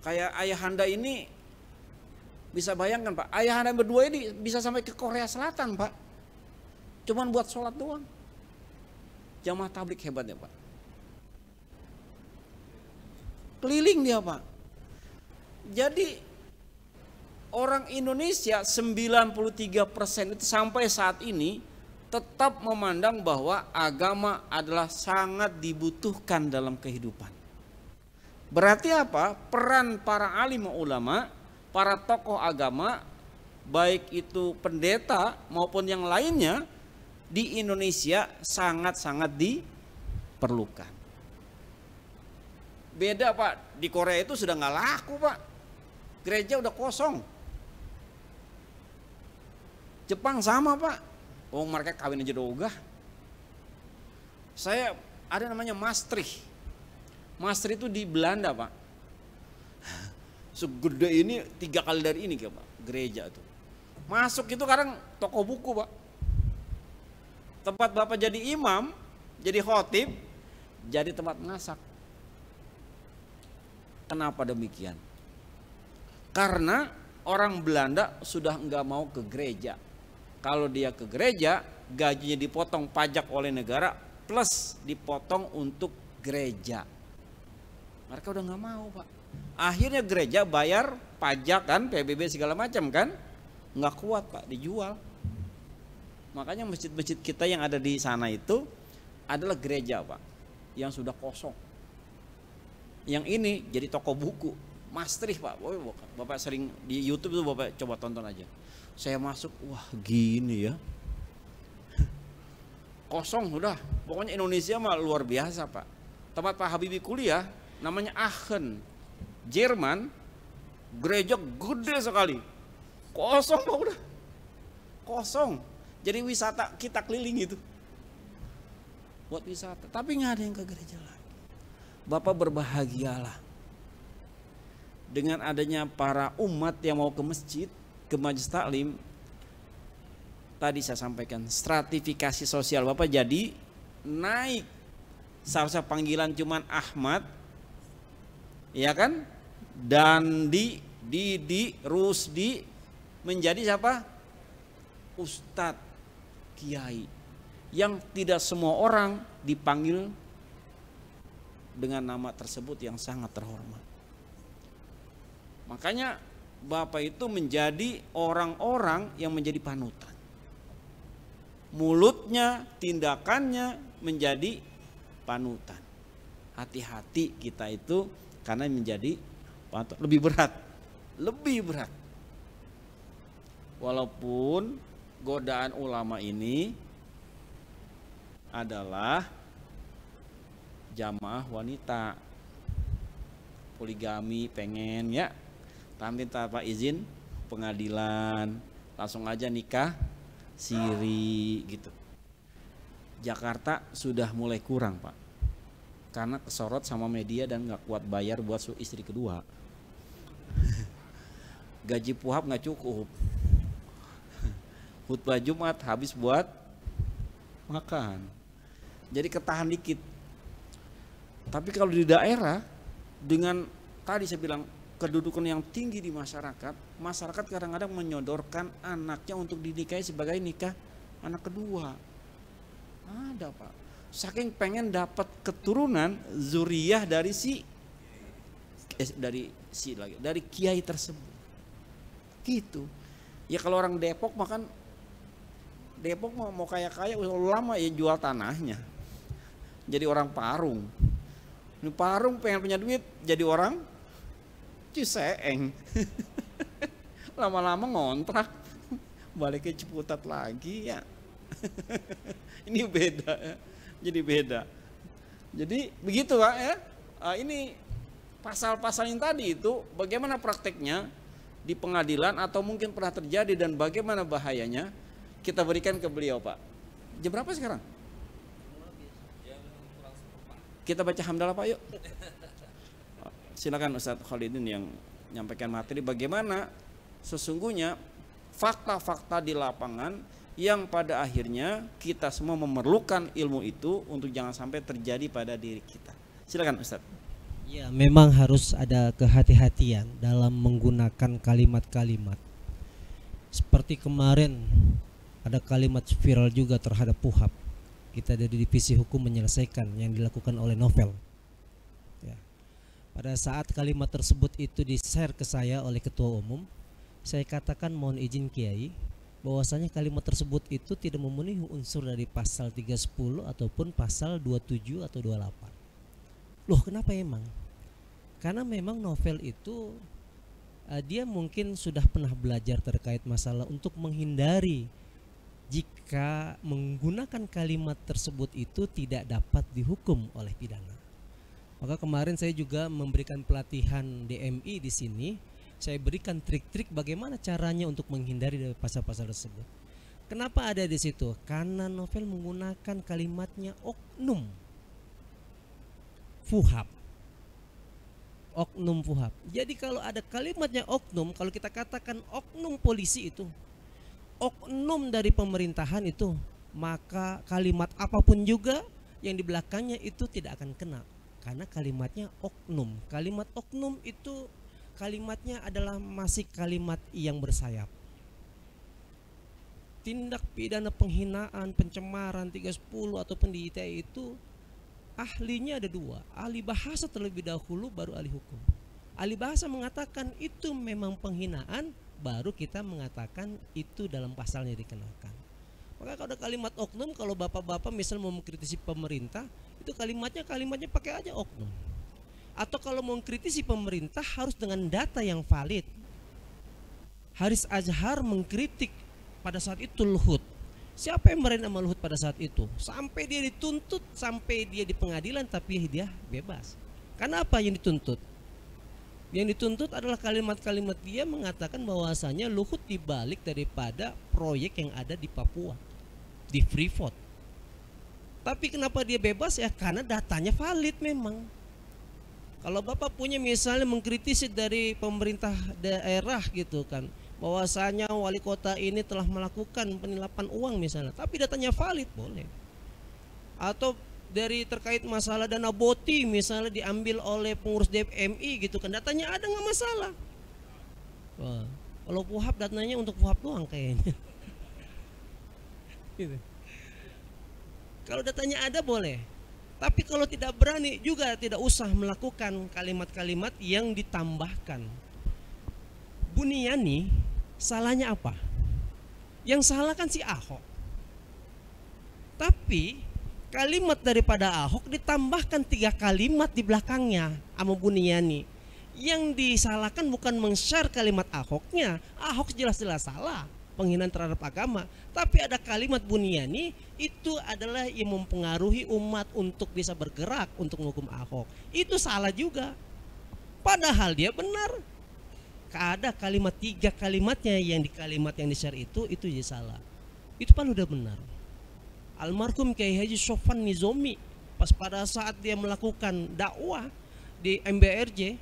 Kayak ayahanda ini, bisa bayangkan Pak, ayahanda berdua ini bisa sampai ke Korea Selatan Pak. Cuman buat sholat doang. Jamaah tablik hebatnya Pak. Keliling dia Pak. Jadi orang Indonesia 93% itu sampai saat ini tetap memandang bahwa agama adalah sangat dibutuhkan dalam kehidupan. Berarti apa? Peran para alim ulama, para tokoh agama, baik itu pendeta maupun yang lainnya di Indonesia sangat-sangat diperlukan. Beda Pak, di Korea itu sudah nggak laku Pak. Gereja udah kosong. Jepang sama Pak. Oh mereka kawin aja udah ogah. Saya ada namanya Maastricht. Maastricht itu di Belanda Pak. Segede ini 3 kali dari ini Pak, gereja tuh. Masuk itu kadang toko buku Pak. Tempat Bapak jadi imam, jadi khotib, jadi tempat masak. Kenapa demikian? Karena orang Belanda sudah enggak mau ke gereja. Kalau dia ke gereja, gajinya dipotong pajak oleh negara plus dipotong untuk gereja. Mereka udah nggak mau Pak. Akhirnya gereja bayar pajak kan, PBB segala macam kan, nggak kuat Pak, dijual. Makanya masjid-masjid kita yang ada di sana itu adalah gereja Pak, yang sudah kosong. Yang ini jadi toko buku, Maastricht Pak. Bapak sering di YouTube itu Bapak coba tonton aja. Saya masuk, wah gini ya. Kosong udah. Pokoknya Indonesia mah luar biasa Pak. Tempat Pak Habibie kuliah namanya Aachen, Jerman, gereja gede sekali. Kosong Pak udah. Kosong. Jadi wisata kita keliling itu. Buat wisata, tapi nggak ada yang ke gereja lagi. Bapak berbahagialah dengan adanya para umat yang mau ke masjid, ke majelis taklim. Tadi saya sampaikan stratifikasi sosial Bapak jadi naik. Seharusnya panggilan cuman Ahmad, ya kan? Dandi, Didi, Rusdi menjadi siapa? Ustadz, kiai. Yang tidak semua orang dipanggil dengan nama tersebut yang sangat terhormat. Makanya Bapak itu menjadi orang-orang yang menjadi panutan. Mulutnya, tindakannya menjadi panutan. Hati-hati kita itu karena menjadi panutan. Lebih berat. Lebih berat. Walaupun godaan ulama ini adalah jamaah wanita, poligami pengen ya, tapi tanpa izin pengadilan, langsung aja nikah siri gitu. Jakarta sudah mulai kurang Pak, karena kesorot sama media dan nggak kuat bayar buat istri kedua. Gaji puhab nggak cukup, khutbah Jumat habis buat makan, jadi ketahan dikit. Tapi kalau di daerah dengan tadi saya bilang kedudukan yang tinggi di masyarakat, masyarakat kadang-kadang menyodorkan anaknya untuk dinikahi sebagai nikah anak kedua. Ada Pak, saking pengen dapat keturunan zuriyah dari dari kiai tersebut. Gitu. Ya kalau orang Depok makan Depok mau kaya-kaya ulama ya jual tanahnya. Jadi orang Parung. Ini Parung pengen punya duit jadi orang Ciseeng. Lama-lama ngontrak. Baliknya Ciputat lagi ya. Ini beda ya. Jadi beda. Jadi begitu Pak ya. Ini pasal-pasal yang tadi itu bagaimana prakteknya di pengadilan atau mungkin pernah terjadi dan bagaimana bahayanya, kita berikan ke beliau Pak. Jam berapa sekarang? Kita baca hamdalah Pak yuk. Silakan Ustadz Khalidin yang menyampaikan materi bagaimana sesungguhnya fakta-fakta di lapangan yang pada akhirnya kita semua memerlukan ilmu itu untuk jangan sampai terjadi pada diri kita. Silakan Ustadz. Ya, memang harus ada kehati-hatian dalam menggunakan kalimat-kalimat. Seperti kemarin ada kalimat viral juga terhadap PUHAP. Kita dari divisi hukum menyelesaikan yang dilakukan oleh Novel. Ya. Pada saat kalimat tersebut itu di-share ke saya oleh ketua umum, saya katakan mohon izin Kiai, bahwasanya kalimat tersebut itu tidak memenuhi unsur dari pasal 310 ataupun pasal 27 atau 28. Loh kenapa emang? Karena memang Novel itu dia mungkin sudah pernah belajar terkait masalah untuk menghindari jika menggunakan kalimat tersebut itu tidak dapat dihukum oleh pidana. Maka kemarin saya juga memberikan pelatihan DMI di sini. Saya berikan trik-trik bagaimana caranya untuk menghindari dari pasal-pasal tersebut. Kenapa ada di situ? Karena novel menggunakan kalimatnya oknum, fuhab. Oknum fuhab. Jadi kalau ada kalimatnya oknum, kalau kita katakan oknum polisi itu, oknum dari pemerintahan itu, maka kalimat apapun juga yang di belakangnya itu tidak akan kena. Karena kalimatnya oknum. Kalimat oknum itu kalimatnya adalah masih kalimat yang bersayap. Tindak pidana penghinaan, pencemaran 310 ataupun di ITE itu ahlinya ada dua, ahli bahasa terlebih dahulu baru ahli hukum. Ahli bahasa mengatakan itu memang penghinaan, baru kita mengatakan itu dalam pasalnya dikenakan. Maka kalau ada kalimat oknum, kalau bapak-bapak misal mau mengkritisi pemerintah, itu kalimatnya pakai aja oknum. Atau kalau mau mengkritisi pemerintah harus dengan data yang valid. Haris Azhar mengkritik pada saat itu Luhut. Siapa yang marahin sama Luhut pada saat itu? Sampai dia dituntut, sampai dia di pengadilan, tapi dia bebas. Karena apa yang dituntut? Yang dituntut adalah kalimat-kalimat dia mengatakan bahwasanya Luhut dibalik daripada proyek yang ada di Papua, di Freeport. Tapi kenapa dia bebas ya? Karena datanya valid memang. Kalau Bapak punya misalnya mengkritisi dari pemerintah daerah gitu kan, bahwasanya wali kota ini telah melakukan penilapan uang misalnya, tapi datanya valid, boleh. Atau dari terkait masalah dana BOTI misalnya diambil oleh pengurus DMI gitu kan, datanya ada nggak masalah. Wah, kalau fuhab datanya untuk fuhab doang kayaknya. Gitu. Kalau datanya ada boleh. Tapi kalau tidak berani juga tidak usah melakukan kalimat-kalimat yang ditambahkan. Buniyani salahnya apa? Yang salah kan si Ahok. Tapi kalimat daripada Ahok ditambahkan 3 kalimat di belakangnya sama Buniyani. Yang disalahkan bukan men-share kalimat Ahoknya. Ahok jelas-jelas salah, penghinaan terhadap agama. Tapi ada kalimat Buniyani, itu adalah yang mempengaruhi umat untuk bisa bergerak untuk menghukum Ahok. Itu salah juga. Padahal dia benar. Ada kalimat 3 kalimatnya yang di kalimat yang di-share itu jadi salah. Itu kan udah benar. Almarhum Kiai Haji Sofwan Nizomi pas pada saat dia melakukan dakwah di MBRJ,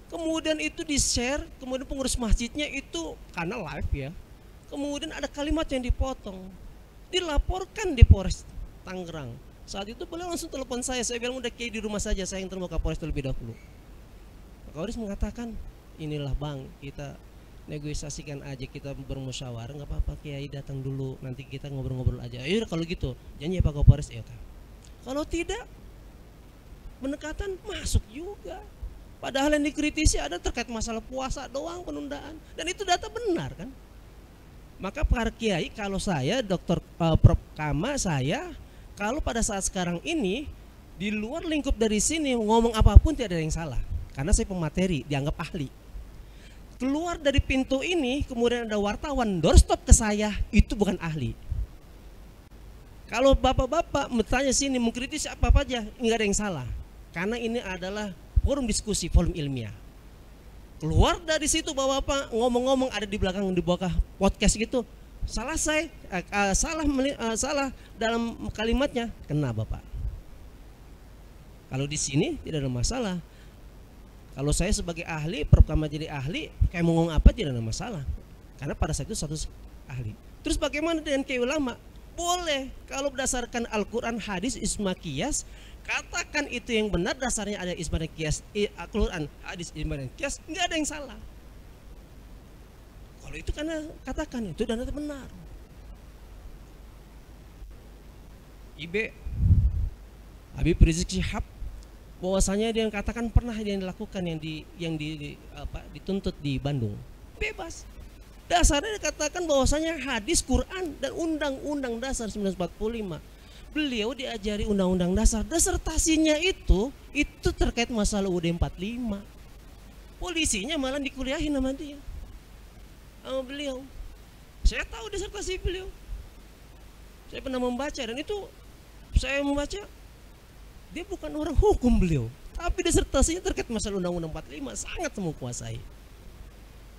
kemudian itu di-share, kemudian pengurus masjidnya itu karena live ya, kemudian ada kalimat yang dipotong, dilaporkan di Polres Tangerang. Saat itu beliau langsung telepon saya bilang udah Kiai di rumah saja, saya yang terima ke Polres terlebih dahulu. Kapolres mengatakan, inilah bang, kita negosiasikan aja, kita bermusyawarah, nggak apa-apa Kiai datang dulu, nanti kita ngobrol-ngobrol aja. Ayo kalau gitu, janji ya Pak Kapolres, ya kan. Kalau tidak, pendekatan masuk juga. Padahal yang dikritisi ada terkait masalah puasa doang, penundaan, dan itu data benar kan. Maka para kiai, kalau saya Dr. Prof. Kama, saya kalau pada saat sekarang ini di luar lingkup dari sini ngomong apapun tidak ada yang salah, karena saya pemateri, dianggap ahli. Keluar dari pintu ini kemudian ada wartawan doorstop ke saya, itu bukan ahli. Kalau bapak-bapak bertanya sini mengkritisi apa aja, nggak ada yang salah, karena ini adalah forum diskusi, forum ilmiah. Keluar dari situ bapak-bapak ngomong-ngomong ada di belakang di bawah podcast gitu, salah saya, salah dalam kalimatnya, kena bapak. Kalau di sini tidak ada masalah. Kalau saya sebagai ahli, pertama jadi ahli, kayak mau ngomong apa tidak ada masalah, karena pada saat itu satu ahli. Terus bagaimana dengan kiai ulama? Boleh, kalau berdasarkan Al-Quran, hadis, ijma, qiyas, katakan itu yang benar, dasarnya ada ijma dan qiyas, Al-Quran, hadis, ijma dan qiyas, nggak ada yang salah. Kalau itu karena katakan itu dan itu benar. Ibe Habib Rizik Syihab, bahwasanya dia yang katakan pernah dia dilakukan yang dituntut di Bandung, bebas. Dasarnya dikatakan bahwasanya hadis, Quran dan Undang-Undang Dasar 1945. Beliau diajari Undang-Undang Dasar, disertasinya itu terkait masalah UUD 45. Polisinya malah dikuliahin sama dia, sama beliau. Saya tahu disertasi beliau, saya pernah membaca, dan itu saya membaca, dia bukan orang hukum beliau, tapi disertasinya terkait masalah Undang-Undang 45 sangat menguasai.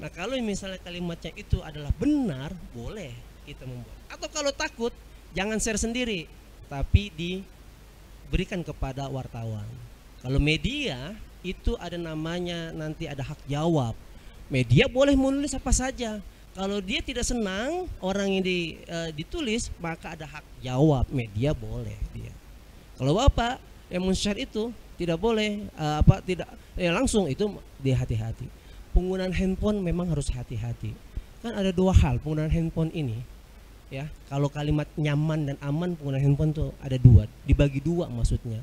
Nah kalau misalnya kalimatnya itu adalah benar, boleh kita membuat. Atau kalau takut, jangan share sendiri, tapi diberikan kepada wartawan. Kalau media itu ada namanya, nanti ada hak jawab. Media boleh menulis apa saja. Kalau dia tidak senang orang yang ditulis, maka ada hak jawab. Media boleh dia. Kalau Bapak yang men-share itu tidak boleh tidak langsung, itu dia hati-hati. Penggunaan handphone memang harus hati-hati. Kan ada dua hal penggunaan handphone ini. Ya, kalau kalimat nyaman dan aman penggunaan handphone tuh ada dua, dibagi dua maksudnya.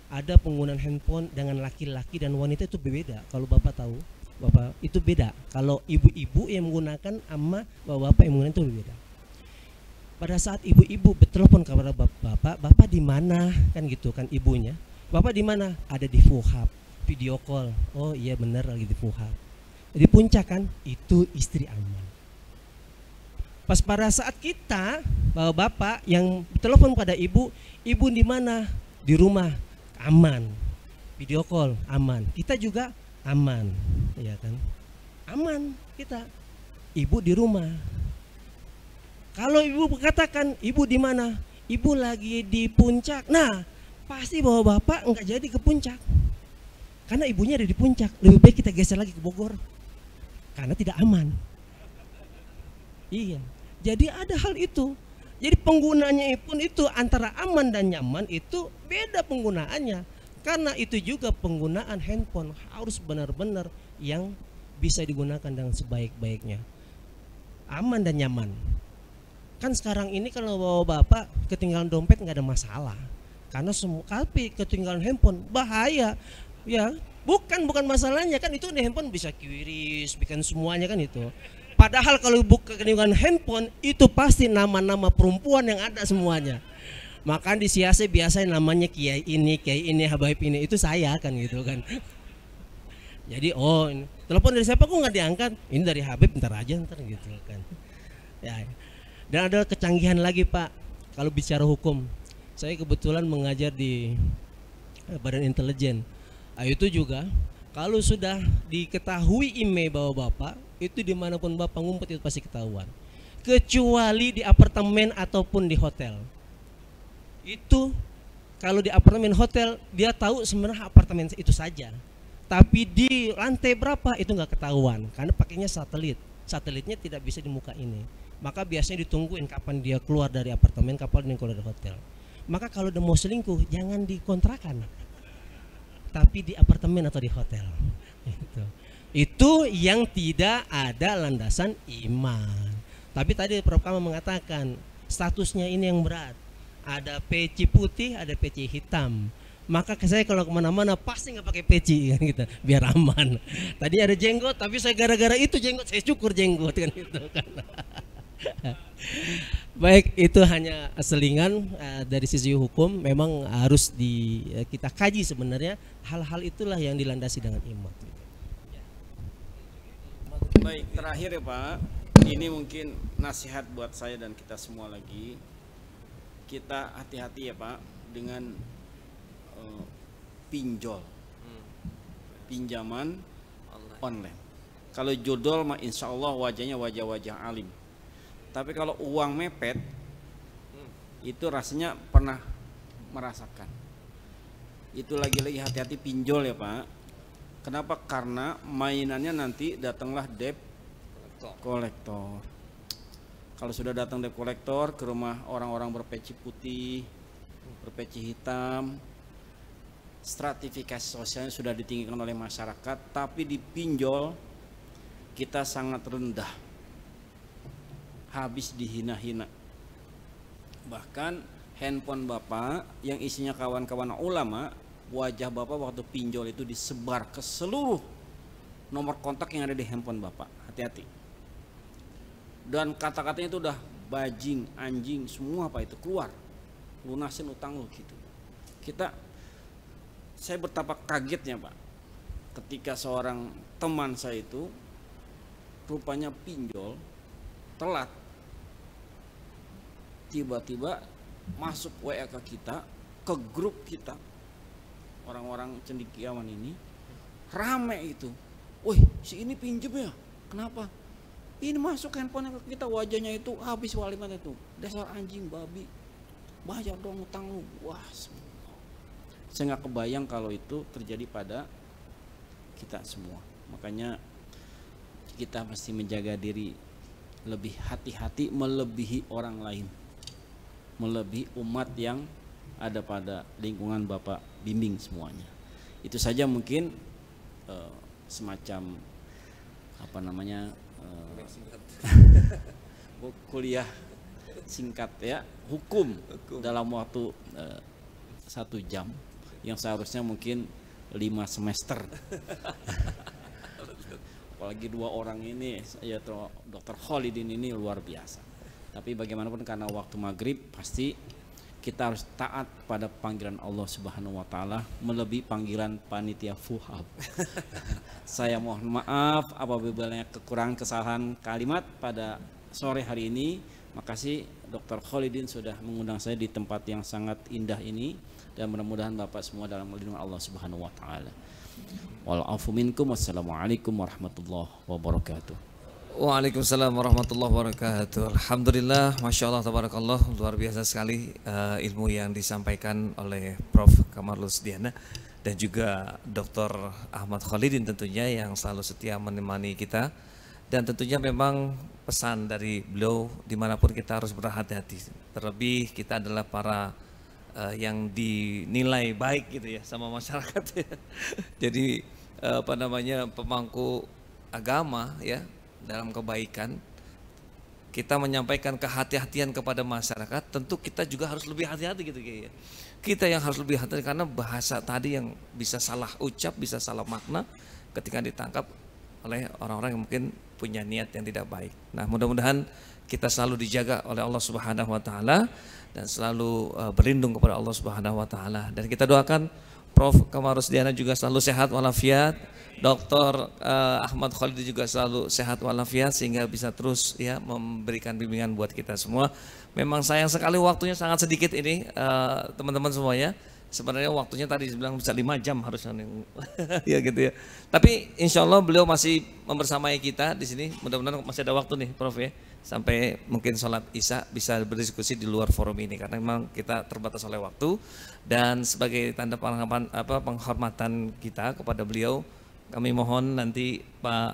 Ada penggunaan handphone dengan laki-laki dan wanita itu berbeda. Kalau Bapak tahu, Bapak itu beda. Kalau ibu-ibu yang menggunakan sama bapak yang menggunakan itu berbeda. Pada saat ibu-ibu bertelepon kepada bapak di mana kan gitu kan ibunya. Bapak di mana? Ada di Fuhab, video call. Oh iya benar lagi di Fuhab. Di puncak kan, itu istri aman. Pas pada saat kita bapak yang telepon pada ibu di mana? Di rumah, aman. Video call, aman. Kita juga aman, ya kan? Aman kita. Ibu di rumah. Kalau ibu katakan ibu di mana? Ibu lagi di puncak. Nah, pasti bahwa bapak enggak jadi ke puncak. Karena ibunya ada di puncak. Lebih baik kita geser lagi ke Bogor. Karena tidak aman. Iya. Jadi ada hal itu. Jadi penggunaannya pun itu antara aman dan nyaman itu beda penggunaannya. Karena itu juga penggunaan handphone harus benar-benar yang bisa digunakan dengan sebaik-baiknya. Aman dan nyaman. Kan sekarang ini kalau bawa bapak ketinggalan dompet nggak ada masalah. Karena semua tapi ketinggalan handphone bahaya. Ya, bukan masalahnya kan itu di handphone bisa kiris, bikin semuanya kan itu. Padahal kalau buka ketinggalan handphone itu pasti nama-nama perempuan yang ada semuanya. Maka di siasa biasanya namanya kiai ini, Habaib ini, itu saya kan gitu kan. Jadi telepon dari siapa kok nggak diangkat? Ini dari Habib, ntar aja ntar gitu kan. Ya. Dan ada kecanggihan lagi Pak. Kalau bicara hukum, saya kebetulan mengajar di Badan Intelijen. Itu juga kalau sudah diketahui email bahwa Bapak itu dimanapun Bapak ngumpet itu pasti ketahuan. Kecuali di apartemen ataupun di hotel. Itu kalau di apartemen hotel dia tahu sebenarnya apartemen itu saja. Tapi di lantai berapa itu nggak ketahuan karena pakainya satelit. Satelitnya tidak bisa di muka ini. Maka biasanya ditungguin kapan dia keluar dari apartemen, kapan dia keluar dari hotel. Maka kalau dia mau selingkuh jangan di kontrakan, tapi di apartemen atau di hotel. Itu yang tidak ada landasan iman. Tapi tadi Prof Kamal mengatakan statusnya ini yang berat. Ada peci putih, ada peci hitam. Maka saya kalau kemana-mana pasti nggak pakai peci kan gitu, biar aman. Tadi ada jenggot, tapi saya gara-gara itu jenggot saya cukur jenggot kan itu kan. Baik, itu hanya selingan dari sisi hukum. Memang harus kita kaji sebenarnya hal-hal itulah yang dilandasi dengan iman. Baik, terakhir ya Pak, ini mungkin nasihat buat saya dan kita semua lagi. Kita hati-hati ya Pak dengan pinjol, pinjaman online. Kalau jodol mah insya Allah wajahnya wajah-wajah alim. Tapi kalau uang mepet, itu rasanya pernah merasakan. Itu lagi-lagi hati-hati pinjol ya Pak. Kenapa? Karena mainannya nanti datanglah debt kolektor. Kalau sudah datang debt kolektor ke rumah orang-orang berpeci putih, berpeci hitam, stratifikasi sosialnya sudah ditinggikan oleh masyarakat, tapi dipinjol kita sangat rendah, habis dihina-hina. Bahkan handphone Bapak yang isinya kawan-kawan ulama, wajah Bapak waktu pinjol itu disebar ke seluruh nomor kontak yang ada di handphone Bapak. Hati-hati. Dan kata-katanya itu udah bajing, anjing, semua Pak itu keluar. Lunasin utang lu gitu. Saya betapa kagetnya Pak ketika seorang teman saya itu rupanya pinjol telat, tiba-tiba masuk WA ke kita, ke grup kita, orang-orang cendekiawan ini rame itu. Wih, si ini pinjem ya? Kenapa? Ini masuk handphone ke kita, wajahnya itu habis walimat itu. Dasar anjing babi. Bayar dong utang lu. Wah, saya nggak kebayang kalau itu terjadi pada kita semua. Makanya kita mesti menjaga diri lebih hati-hati melebihi orang lain, melebihi umat yang ada pada lingkungan Bapak bimbing semuanya. Itu saja mungkin semacam apa namanya kuliah singkat ya, hukum dalam waktu 1 jam yang seharusnya mungkin 5 semester. Apalagi 2 orang ini, ya Dr. Khalidin ini luar biasa. Tapi bagaimanapun karena waktu maghrib pasti kita harus taat pada panggilan Allah Subhanahu wa taala melebihi panggilan panitia fuhab. Saya mohon maaf apabila banyak kekurangan kesalahan kalimat pada sore hari ini. Makasih Dr. Khalidin sudah mengundang saya di tempat yang sangat indah ini, dan mudah-mudahan Bapak semua dalam lindungan Allah Subhanahu wa taala. Wa'alaikum minkum, wassalamualaikum warahmatullahi wabarakatuh. Waalaikumsalam warahmatullahi wabarakatuh. Alhamdulillah, Masya Allah, tabarakallah, luar biasa sekali ilmu yang disampaikan oleh Prof. Kamarus Diana dan juga Dr. Ahmad Khalidin tentunya yang selalu setia menemani kita. Dan tentunya memang pesan dari beliau dimanapun kita harus berhati-hati. Terlebih kita adalah para yang dinilai baik gitu ya sama masyarakat ya. Jadi apa namanya, pemangku agama ya, dalam kebaikan kita menyampaikan kehati-hatian kepada masyarakat, tentu kita juga harus lebih hati-hati gitu kayaknya. Kita yang harus lebih hati-hati karena bahasa tadi yang bisa salah ucap, bisa salah makna ketika ditangkap oleh orang-orang yang mungkin punya niat yang tidak baik. Nah, mudah-mudahan kita selalu dijaga oleh Allah Subhanahu wa taala dan selalu berlindung kepada Allah Subhanahu wa taala. Dan kita doakan Prof. Kamarus Diana juga selalu sehat walafiat, Dr. Ahmad Khalid juga selalu sehat walafiat sehingga bisa terus ya memberikan bimbingan buat kita semua. Memang sayang sekali waktunya sangat sedikit ini teman-teman semuanya. Sebenarnya waktunya tadi bilang bisa 5 jam harusnya ya gitu ya. Tapi insya Allah beliau masih membersamai kita di sini. Mudah-mudahan masih ada waktu nih Prof ya, sampai mungkin sholat Isya bisa berdiskusi di luar forum ini karena memang kita terbatas oleh waktu. Dan sebagai tanda penghormatan kita kepada beliau, kami mohon nanti Pak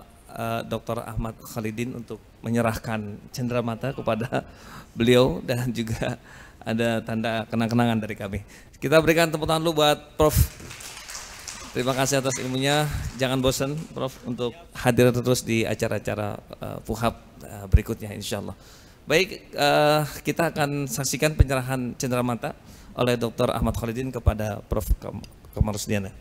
Dr. Ahmad Khalidin untuk menyerahkan cenderamata kepada beliau dan juga ada tanda kenang-kenangan dari kami. Kita berikan tepuk tangan dulu buat Prof. Terima kasih atas ilmunya. Jangan bosan Prof untuk hadir terus di acara-acara Fuhab berikutnya insya Allah. Baik, kita akan saksikan penyerahan cenderamata oleh Dr. Ahmad Khalidin kepada Prof. Kamarus Diana.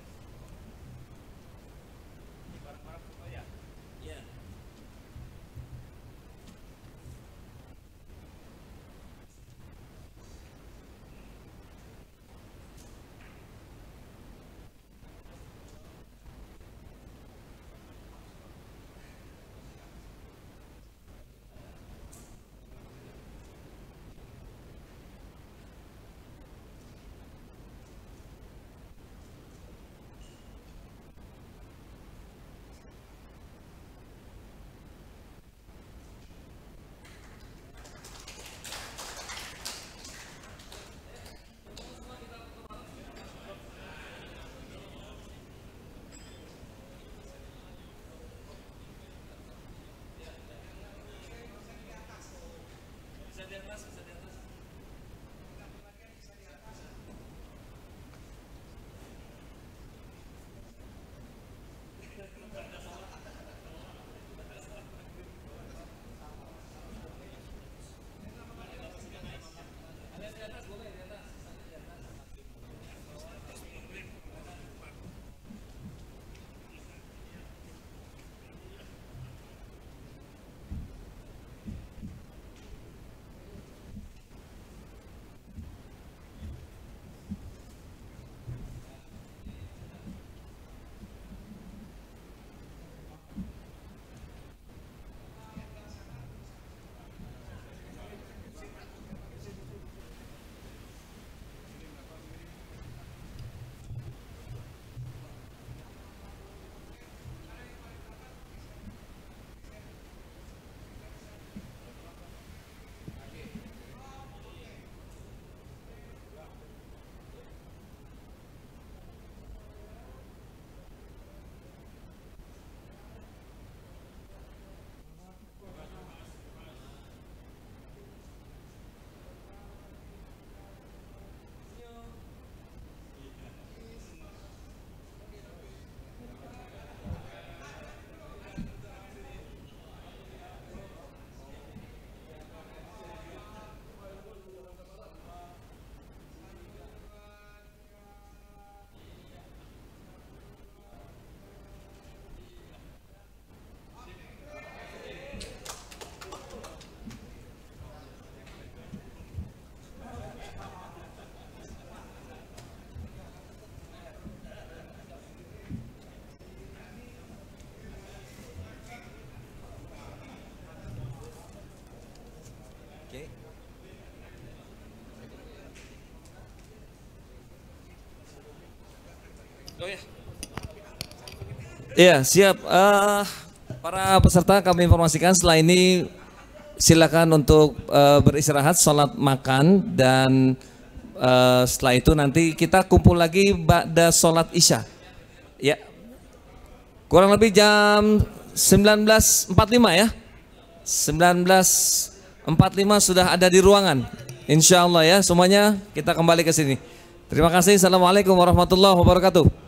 Iya, siap. Para peserta kami informasikan setelah ini silakan untuk beristirahat, sholat makan, dan setelah itu nanti kita kumpul lagi ba'da sholat isya. Ya, kurang lebih jam 19.45 ya. 19.45 sudah ada di ruangan. Insya Allah ya, semuanya kita kembali ke sini. Terima kasih. Assalamualaikum warahmatullahi wabarakatuh.